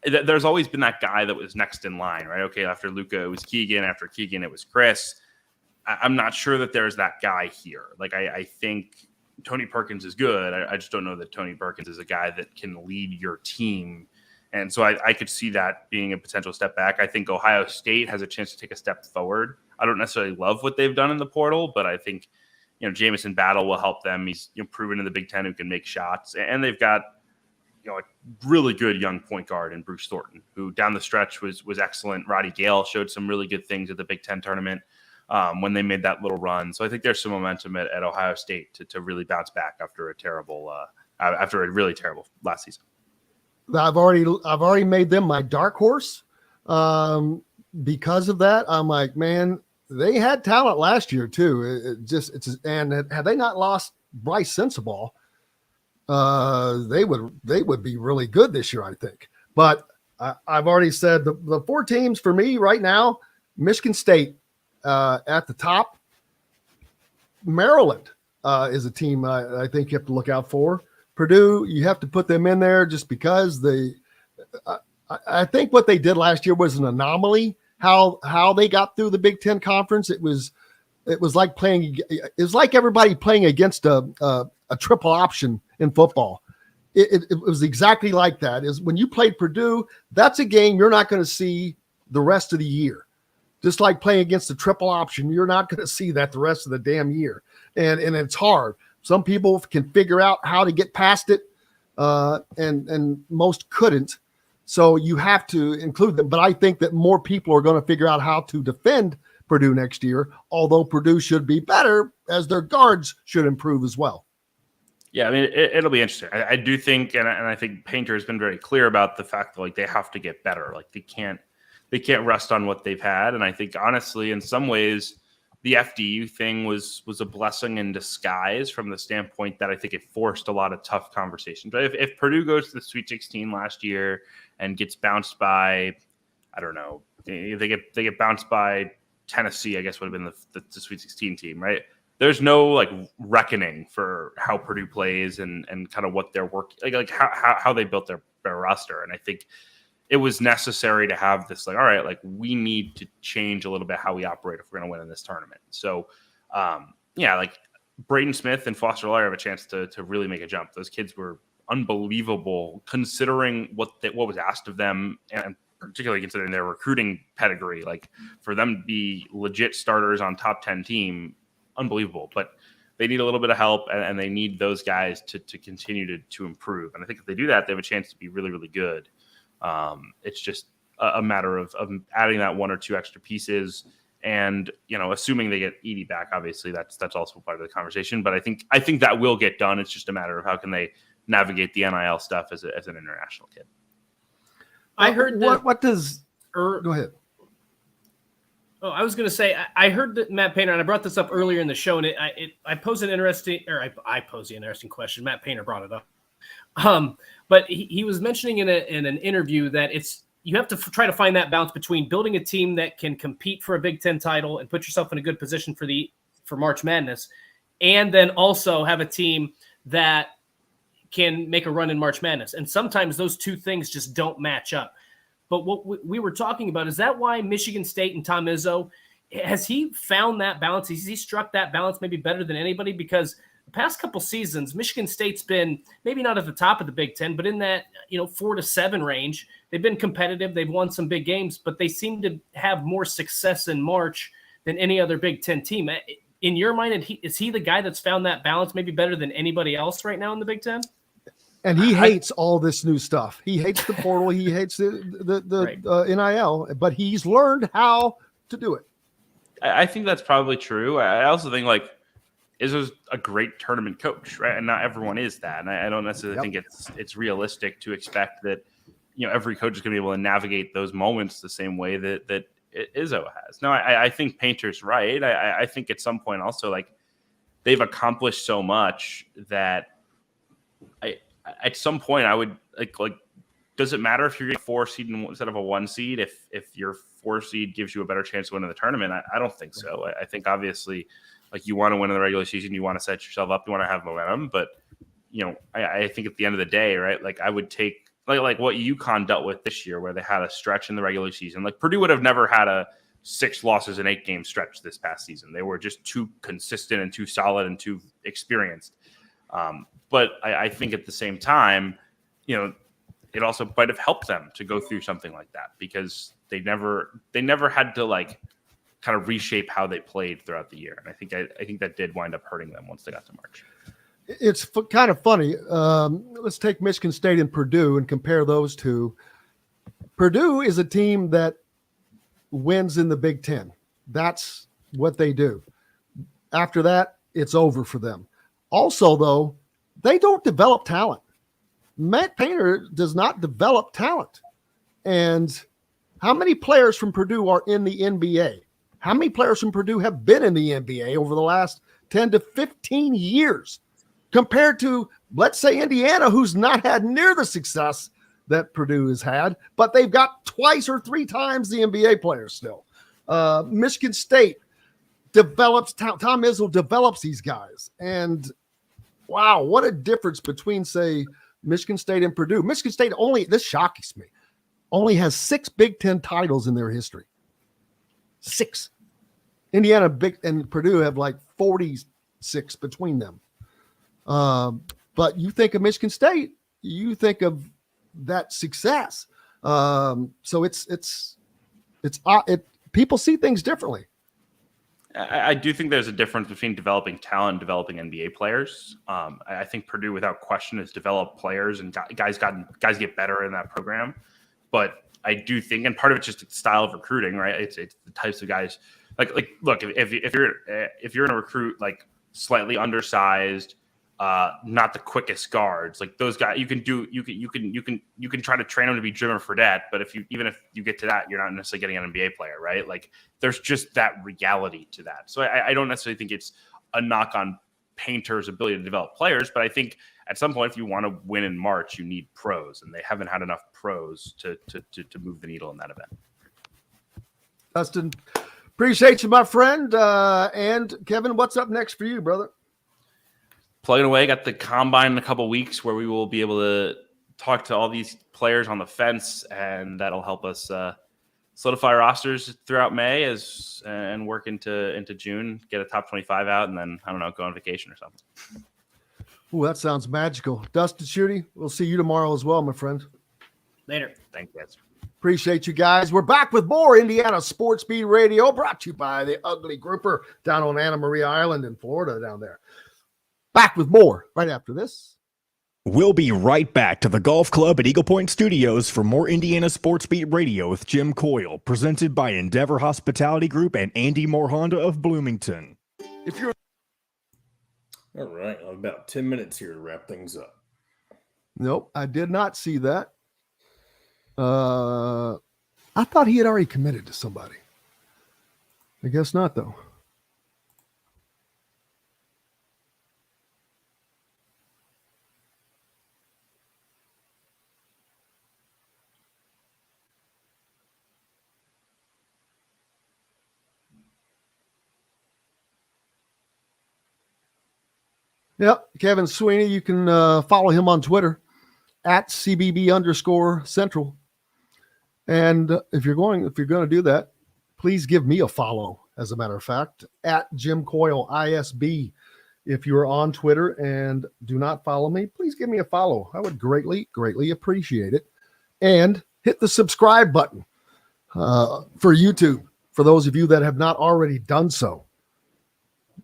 there's always been that guy that was next in line, right? Okay, after Luka, it was Keegan. After Keegan, it was Chris. I'm not sure that there's that guy here. I think Tony Perkins is good. I just don't know that Tony Perkins is a guy that can lead your team And so I could see that being a potential step back. I think Ohio State has a chance to take a step forward. I don't necessarily love what they've done in the portal, but I think, Jamison Battle will help them. He's proven in the Big Ten who can make shots. And they've got, a really good young point guard in Bruce Thornton, who down the stretch was excellent. Roddy Gale showed some really good things at the Big Ten tournament when they made that little run. So I think there's some momentum at Ohio State to really bounce back after a really terrible last season. I've already made them my dark horse. Because of that, I'm like, man, they had talent last year too. And had they not lost Bryce Sensabaugh, they would be really good this year, I think. But I've already said the 4 teams for me right now: Michigan State at the top. Maryland is a team I think you have to look out for. Purdue, you have to put them in there just because I think what they did last year was an anomaly. How they got through the Big Ten Conference, it was like everybody playing against a triple option in football. It was exactly like that. Is when you played Purdue, that's a game you're not going to see the rest of the year. Just like playing against a triple option, you're not going to see that the rest of the damn year. And it's hard. Some people can figure out how to get past it, and most couldn't. So you have to include them. But I think that more people are going to figure out how to defend Purdue next year, although Purdue should be better, as their guards should improve as well. Yeah, I mean, it'll be interesting. I do think, and I think Painter has been very clear about the fact that they have to get better. They can't rest on what they've had. And I think, honestly, in some ways, the FDU thing was a blessing in disguise from the standpoint that I think it forced a lot of tough conversations. But if Purdue goes to the Sweet 16 last year and gets bounced by, I don't know, they get bounced by Tennessee, I guess would have been the Sweet 16 team, right? There's no reckoning for how Purdue plays and kind of what their work, how they built their roster. And I think it was necessary to have this, all right, we need to change a little bit how we operate if we're going to win in this tournament. So, Braden Smith and Foster Loyer have a chance to really make a jump. Those kids were unbelievable considering what was asked of them, and particularly considering their recruiting pedigree. For them to be legit starters on top 10 team, unbelievable. But they need a little bit of help, and they need those guys to continue to improve. And I think if they do that, they have a chance to be really, really good. It's just a matter of adding that 1 or 2 extra pieces, and assuming they get Edey back. Obviously, that's also part of the conversation. But I think that will get done. It's just a matter of how can they navigate the NIL stuff as an international kid. I heard that. What does? Go ahead. Oh, I was going to say I heard that Matt Painter, and I brought this up earlier in the show, and I posed an interesting, or I posed the interesting question. Matt Painter brought it up. But he was mentioning in an interview that you have to try to find that balance between building a team that can compete for a Big Ten title and put yourself in a good position for March Madness, and then also have a team that can make a run in March Madness. And sometimes those two things just don't match up. But what we were talking about, is that why Michigan State and Tom Izzo, has he found that balance? Has he struck that balance maybe better than anybody? Because the past couple seasons, Michigan State's been maybe not at the top of the Big Ten, but in that 4 to 7 range. They've been competitive. They've won some big games, but they seem to have more success in March than any other Big Ten team. In your mind, is he the guy that's found that balance maybe better than anybody else right now in the Big Ten? And he hates all this new stuff. He hates the portal. He hates the right. NIL, but he's learned how to do it. I think that's probably true. I also think Izzo's a great tournament coach, right? And not everyone is that. And I don't necessarily think it's realistic to expect that every coach is going to be able to navigate those moments the same way that Izzo has. No, I think Painter's right. I think at some point also they've accomplished so much that at some point I would does it matter if you're getting a 4 seed instead of a 1 seed if your 4 seed gives you a better chance to win in the tournament? I don't think so. I think obviously you want to win in the regular season, you want to set yourself up, you want to have momentum, but I think at the end of the day, right, I would take like what UConn dealt with this year, where they had a stretch in the regular season. Purdue would have never had a 6 losses in 8 game stretch this past season. They were just too consistent and too solid and too experienced. But I think at the same time, it also might have helped them to go through something like that because they never had to like kind of reshape how they played throughout the year. And I think that did wind up hurting them once they got to March. It's kind of funny. Let's take Michigan State and Purdue and compare those two. Purdue is a team that wins in the Big Ten. That's what they do. After that, it's over for them. Also, though, they don't develop talent. Matt Painter does not develop talent. And how many players from Purdue are in the NBA? How many players from Purdue have been in the NBA over the last 10 to 15 years compared to, let's say, Indiana, who's not had near the success that Purdue has had, but they've got twice or three times the NBA players still. Michigan State develops, Tom Izzo develops these guys. And wow, what a difference between, say, Michigan State and Purdue. Michigan State only, this shocks me, only has 6 Big Ten titles in their history. 6. Indiana and Purdue have like 46 between them. But you think of Michigan State, you think of that success. So people see things differently. I do think there's a difference between developing talent and developing NBA players. I think Purdue, without question, has developed players and guys get better in that program. But I do think, and part of it's just the style of recruiting, right? It's the types of guys. Like look, if you're in a recruit like slightly undersized, not the quickest guards, like those guys, you can try to train them to be Jimmer Fredette, but if you get to that, you're not necessarily getting an NBA player, right? Like there's just that reality to that. So I don't necessarily think it's a knock on Painter's ability to develop players, but I think at some point, if you want to win in March, you need pros, and they haven't had enough pros to move the needle in that event. Dustin, appreciate you, my friend. And Kevin, what's up next for you, brother? Plugging away, got the combine in a couple weeks where we will be able to talk to all these players on the fence, and that'll help us solidify rosters throughout May and work into June, get a top 25 out, and then, I don't know, go on vacation or something. Ooh, that sounds magical. Dustin, Schutte, we'll see you tomorrow as well, my friend. Later. Thank you, guys. Appreciate you guys. We're back with more Indiana Sports Beat Radio, brought to you by the Ugly Grouper down on Anna Maria Island in Florida down there. Back with more right after this. We'll be right back to the Golf Club at Eagle Point Studios for more Indiana Sports Beat Radio with Jim Coyle, presented by Endeavor Hospitality Group and Andy Moore Honda of Bloomington. If you're all right, about 10 minutes here to wrap things up. Nope, I did not see that. I thought he had already committed to somebody. I guess not, though. Yep, Kevin Sweeney. You can follow him on Twitter at CBB_Central. And if you're going to do that, please give me a follow. As a matter of fact, at Jim Coyle ISB. If you are on Twitter and do not follow me, please give me a follow. I would greatly appreciate it. And hit the subscribe button for YouTube for those of you that have not already done so,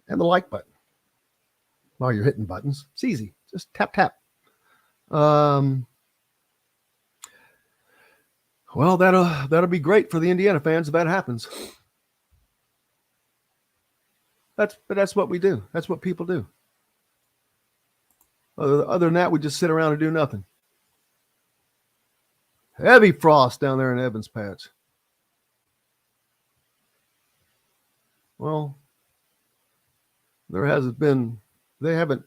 and the like button. While you're hitting buttons, it's easy. Just tap. Well, that'll be great for the Indiana fans if that happens. That's what we do. That's what people do. Other than that, we just sit around and do nothing. Heavy frost down there in Evans Patch. Well, there hasn't been. They haven't.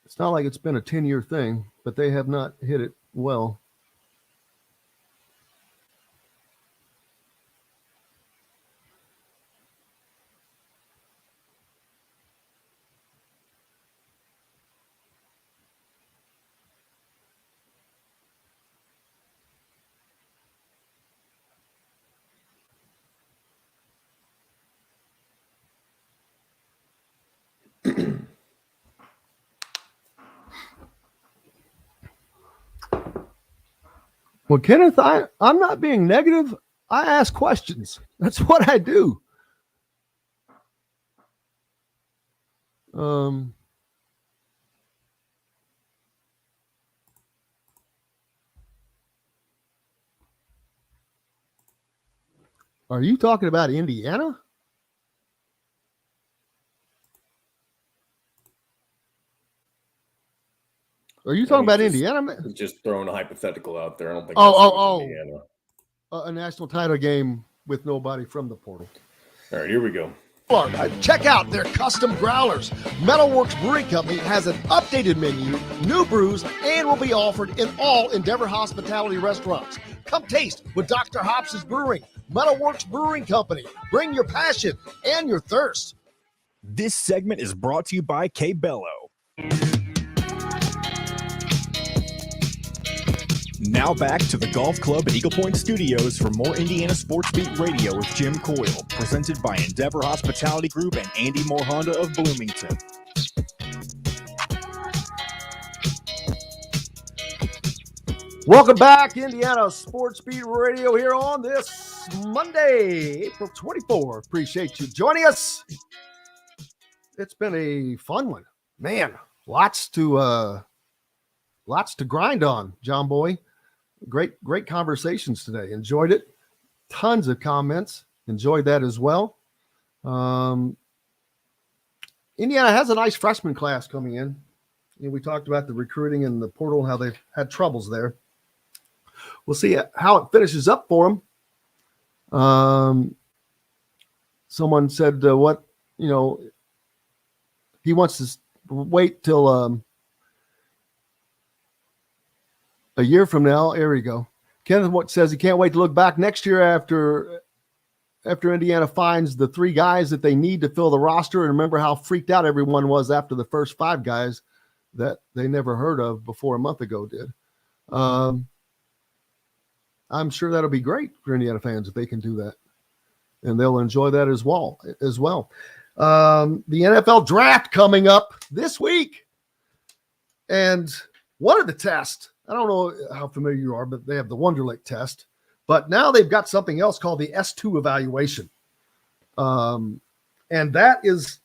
It's not like it's been a 10-year thing, but they have not hit it well. Well, Kenneth, I'm not being negative. I ask questions. That's what I do. Are you talking about Indiana? Are you talking about Indiana? Just throwing a hypothetical out there. I don't think Indiana. A national title game with nobody from the portal. All right, here we go. Check out their custom growlers. Metalworks Brewing Company has an updated menu, new brews, and will be offered in all Endeavor Hospitality restaurants. Come taste with Dr. Hops' Brewing. Metalworks Brewing Company. Bring your passion and your thirst. This segment is brought to you by K-Bello. Now back to the Golf Club at Eagle Point Studios for more Indiana Sports Beat Radio with Jim Coyle, presented by Endeavor Hospitality Group and Andy Moore Honda of Bloomington. Welcome back, Indiana Sports Beat Radio here on this Monday, April 24. Appreciate you joining us. It's been a fun one. Man, lots to grind on, John Boy. Great conversations today. Enjoyed it. Tons of comments. Enjoyed that as well. Indiana has a nice freshman class coming in. We talked about the recruiting and the portal, how they've had troubles there. We'll see how it finishes up for them. Someone said, he wants to wait till a year from now. There we go. Kenneth says he can't wait to look back next year after Indiana finds the 3 guys that they need to fill the roster, and remember how freaked out everyone was after the first 5 guys that they never heard of before a month ago did. I'm sure that'll be great for Indiana fans if they can do that, and they'll enjoy that as well. The NFL draft coming up this week, and one of the tests, I don't know how familiar you are, but they have the Wonderlic test, but now they've got something else called the S2 evaluation. And that is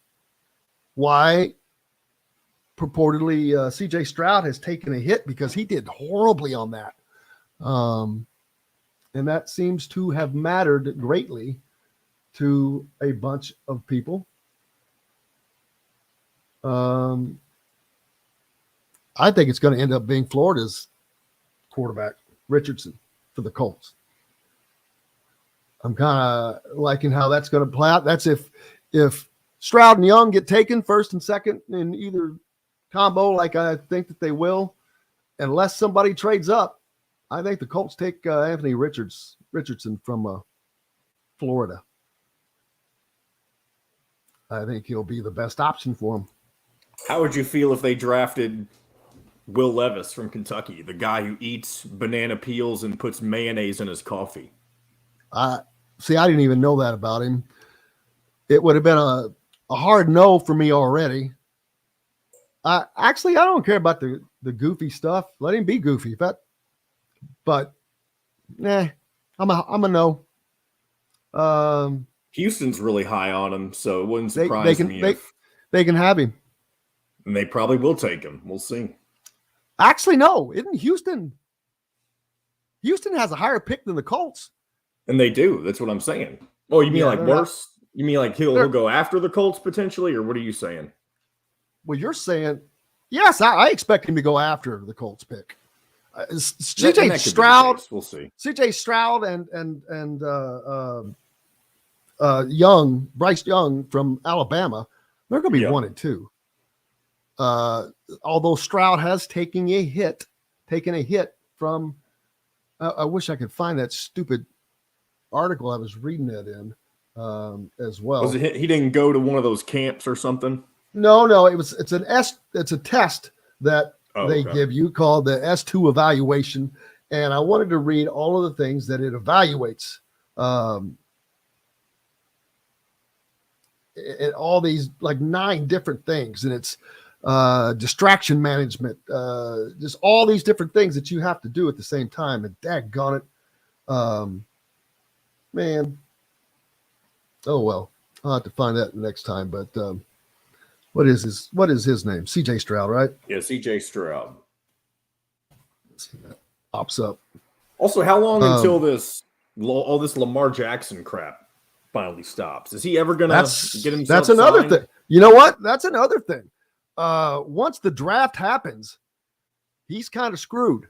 why purportedly CJ Stroud has taken a hit, because he did horribly on that. And that seems to have mattered greatly to a bunch of people. I think it's going to end up being Florida's quarterback, Richardson, for the Colts. I'm kind of liking how that's going to play out. That's if Stroud and Young get taken first and second in either combo, like I think that they will, unless somebody trades up, I think the Colts take Anthony Richardson from Florida. I think he'll be the best option for him. How would you feel if they drafted Will Levis from Kentucky, the guy who eats banana peels and puts mayonnaise in his coffee? See, I didn't even know that about him. It would have been a hard no for me already. Actually, I don't care about the goofy stuff. Let him be goofy. But I'm a no. Houston's really high on him, so it wouldn't surprise me if they can have him. And they probably will take him. We'll see. Actually, no. Isn't Houston? Houston has a higher pick than the Colts. And they do. That's what I'm saying. Oh, you mean like worse? You mean like he'll go after the Colts potentially, or what are you saying? Well, you're saying, yes, I expect him to go after the Colts pick. CJ Stroud. We'll see. CJ Stroud and Bryce Young from Alabama, they're going to be 1 and 2. Although Stroud has taken a hit from, I wish I could find that stupid article I was reading that in as well. Was it, he didn't go to one of those camps or something? No, it's a test that they give you called the S2 evaluation. And I wanted to read all of the things that it evaluates. All these like 9 different things. And it's distraction management, just all these different things that you have to do at the same time. And daggone it, man. Oh well, I'll have to find that next time. But what is his name? CJ Stroud, right? Yeah, CJ Stroud. Let's see that pops up. Also, how long until all this Lamar Jackson crap finally stops? Is he ever going to get himself That's another signed? thing. You know what? That's another thing. Once the draft happens, he's kind of screwed.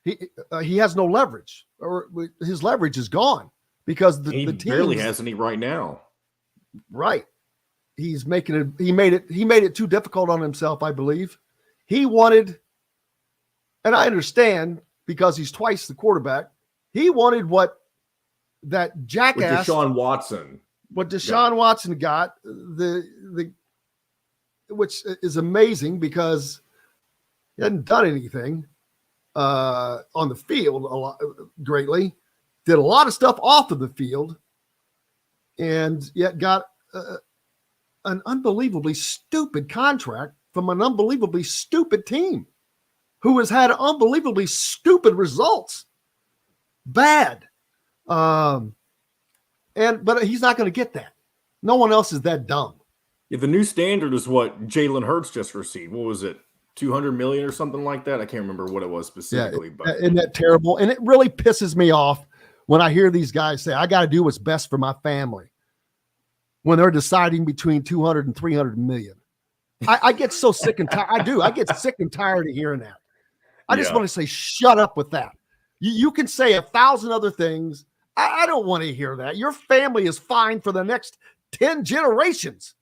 He has no leverage, or his leverage is gone because the team barely has any right now. Right. He's making it. He made it too difficult on himself, I believe. He wanted, and I understand because he's twice the quarterback. He wanted what that jackass Deshaun Watson. What Deshaun Watson got, which is amazing because he hadn't done anything on the field greatly, did a lot of stuff off of the field, and yet got an unbelievably stupid contract from an unbelievably stupid team who has had unbelievably stupid results. Bad. But he's not going to get that. No one else is that dumb. Yeah, the new standard is what Jalen Hurts just received. What was it? 200 million or something like that? I can't remember what it was specifically. Yeah, but isn't that terrible? And it really pisses me off when I hear these guys say, I got to do what's best for my family when they're deciding between 200 and 300 million. I get so sick and tired. I do. I get sick and tired of hearing that. I just want to say, shut up with that. You can say 1,000 other things. I don't want to hear that. Your family is fine for the next 10 generations.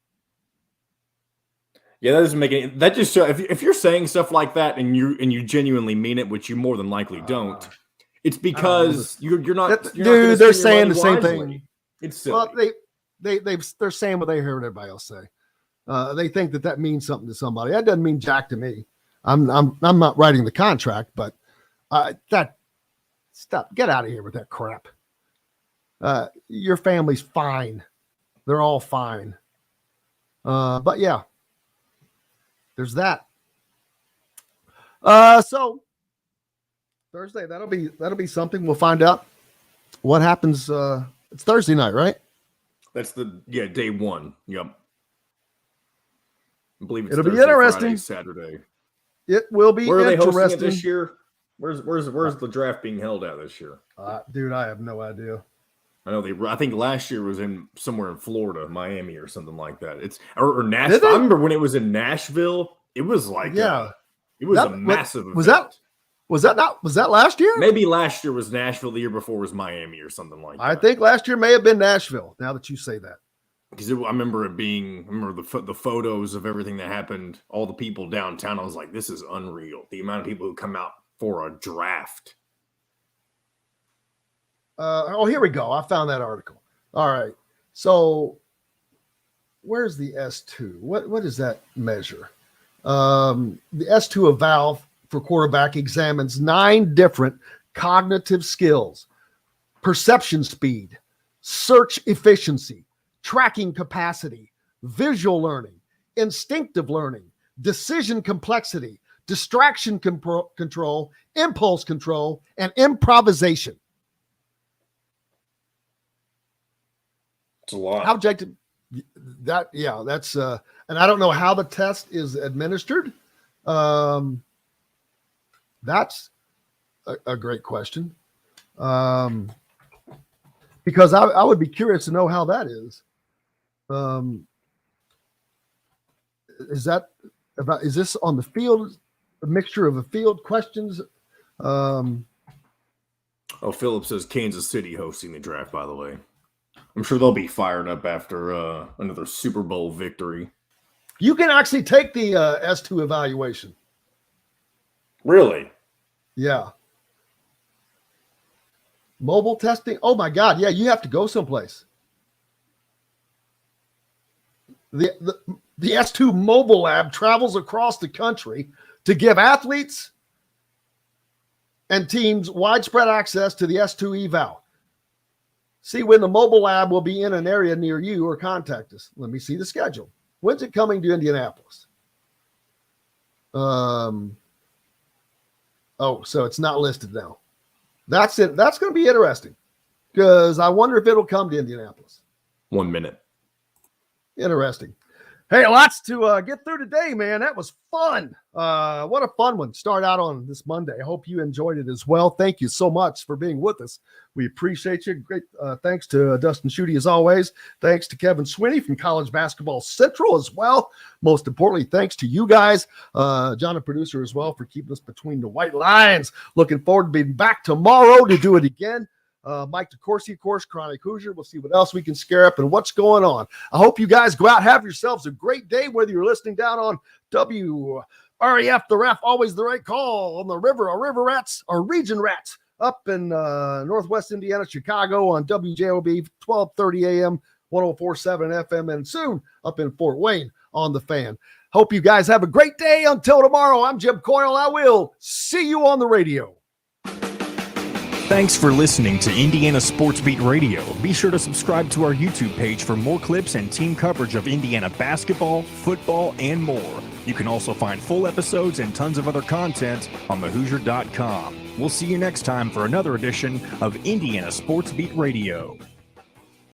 Yeah, that doesn't make any. That just show if you're saying stuff like that and you genuinely mean it, which you more than likely don't. It's because you're not. Dude, they're saying the same thing. It's silly. Well, they're saying what they heard everybody else say. They think that means something to somebody. That doesn't mean jack to me. I'm not writing the contract, but stop. Get out of here with that crap. Your family's fine. They're all fine. But yeah, there's that. So Thursday, that'll be something. We'll find out what happens. It's Thursday night, right? That's day one. Yep. I believe it'll Thursday, be interesting. Friday, Saturday. It will be. Where are they interesting. hosting it this year? Where's the draft being held at this year? Dude, I have no idea. I know I think last year was somewhere in Florida, Miami or something like that. Or Nashville. I remember when it was in Nashville, it was like it was a massive event. Was that last year? Maybe last year was Nashville, the year before was Miami or something like that. I think last year may have been Nashville, now that you say that. Because I remember the photos of everything that happened, all the people downtown. I was like, this is unreal. The amount of people who come out for a draft. Here we go. I found that article. All right. So where's the S2? What does that measure? The S2 eval for quarterback examines 9 different cognitive skills: perception speed, search efficiency, tracking capacity, visual learning, instinctive learning, decision complexity, distraction control, impulse control, and improvisation. It's a lot. How objective that? Yeah, that's and I don't know how the test is administered. That's a great question. Because I would be curious to know how that is. Is this on the field? A mixture of the field questions? Philip says Kansas City hosting the draft, by the way. I'm sure they'll be fired up after another Super Bowl victory. You can actually take the S2 evaluation. Really? Yeah. Mobile testing? Oh, my God. Yeah, you have to go someplace. The S2 mobile lab travels across the country to give athletes and teams widespread access to the S2 eval. See when the mobile lab will be in an area near you or contact us. Let me see the schedule. When's it coming to Indianapolis? So it's not listed now. That's it. That's going to be interesting because I wonder if it'll come to Indianapolis. 1 minute. Interesting. Hey, lots to get through today, man. That was fun. What a fun one. Start out on this Monday. I hope you enjoyed it as well. Thank you so much for being with us. We appreciate you. Great. Thanks to Dustin Schutte as always. Thanks to Kevin Sweeney from College Basketball Central as well. Most importantly, thanks to you guys, John, a producer as well, for keeping us between the white lines. Looking forward to being back tomorrow to do it again. Mike DeCourcy, of course, Chronic Hoosier. We'll see what else we can scare up and what's going on. I hope you guys go out, have yourselves a great day, whether you're listening down on WREF, the ref, always the right call on the river, our river rats, our region rats up in Northwest Indiana, Chicago on WJOB, 1230 AM, 104.7 FM, and soon up in Fort Wayne on the Fan. Hope you guys have a great day. Until tomorrow, I'm Jim Coyle. I will see you on the radio. Thanks for listening to Indiana Sports Beat Radio. Be sure to subscribe to our YouTube page for more clips and team coverage of Indiana basketball, football, and more. You can also find full episodes and tons of other content on thehoosier.com. We'll see you next time for another edition of Indiana Sports Beat Radio.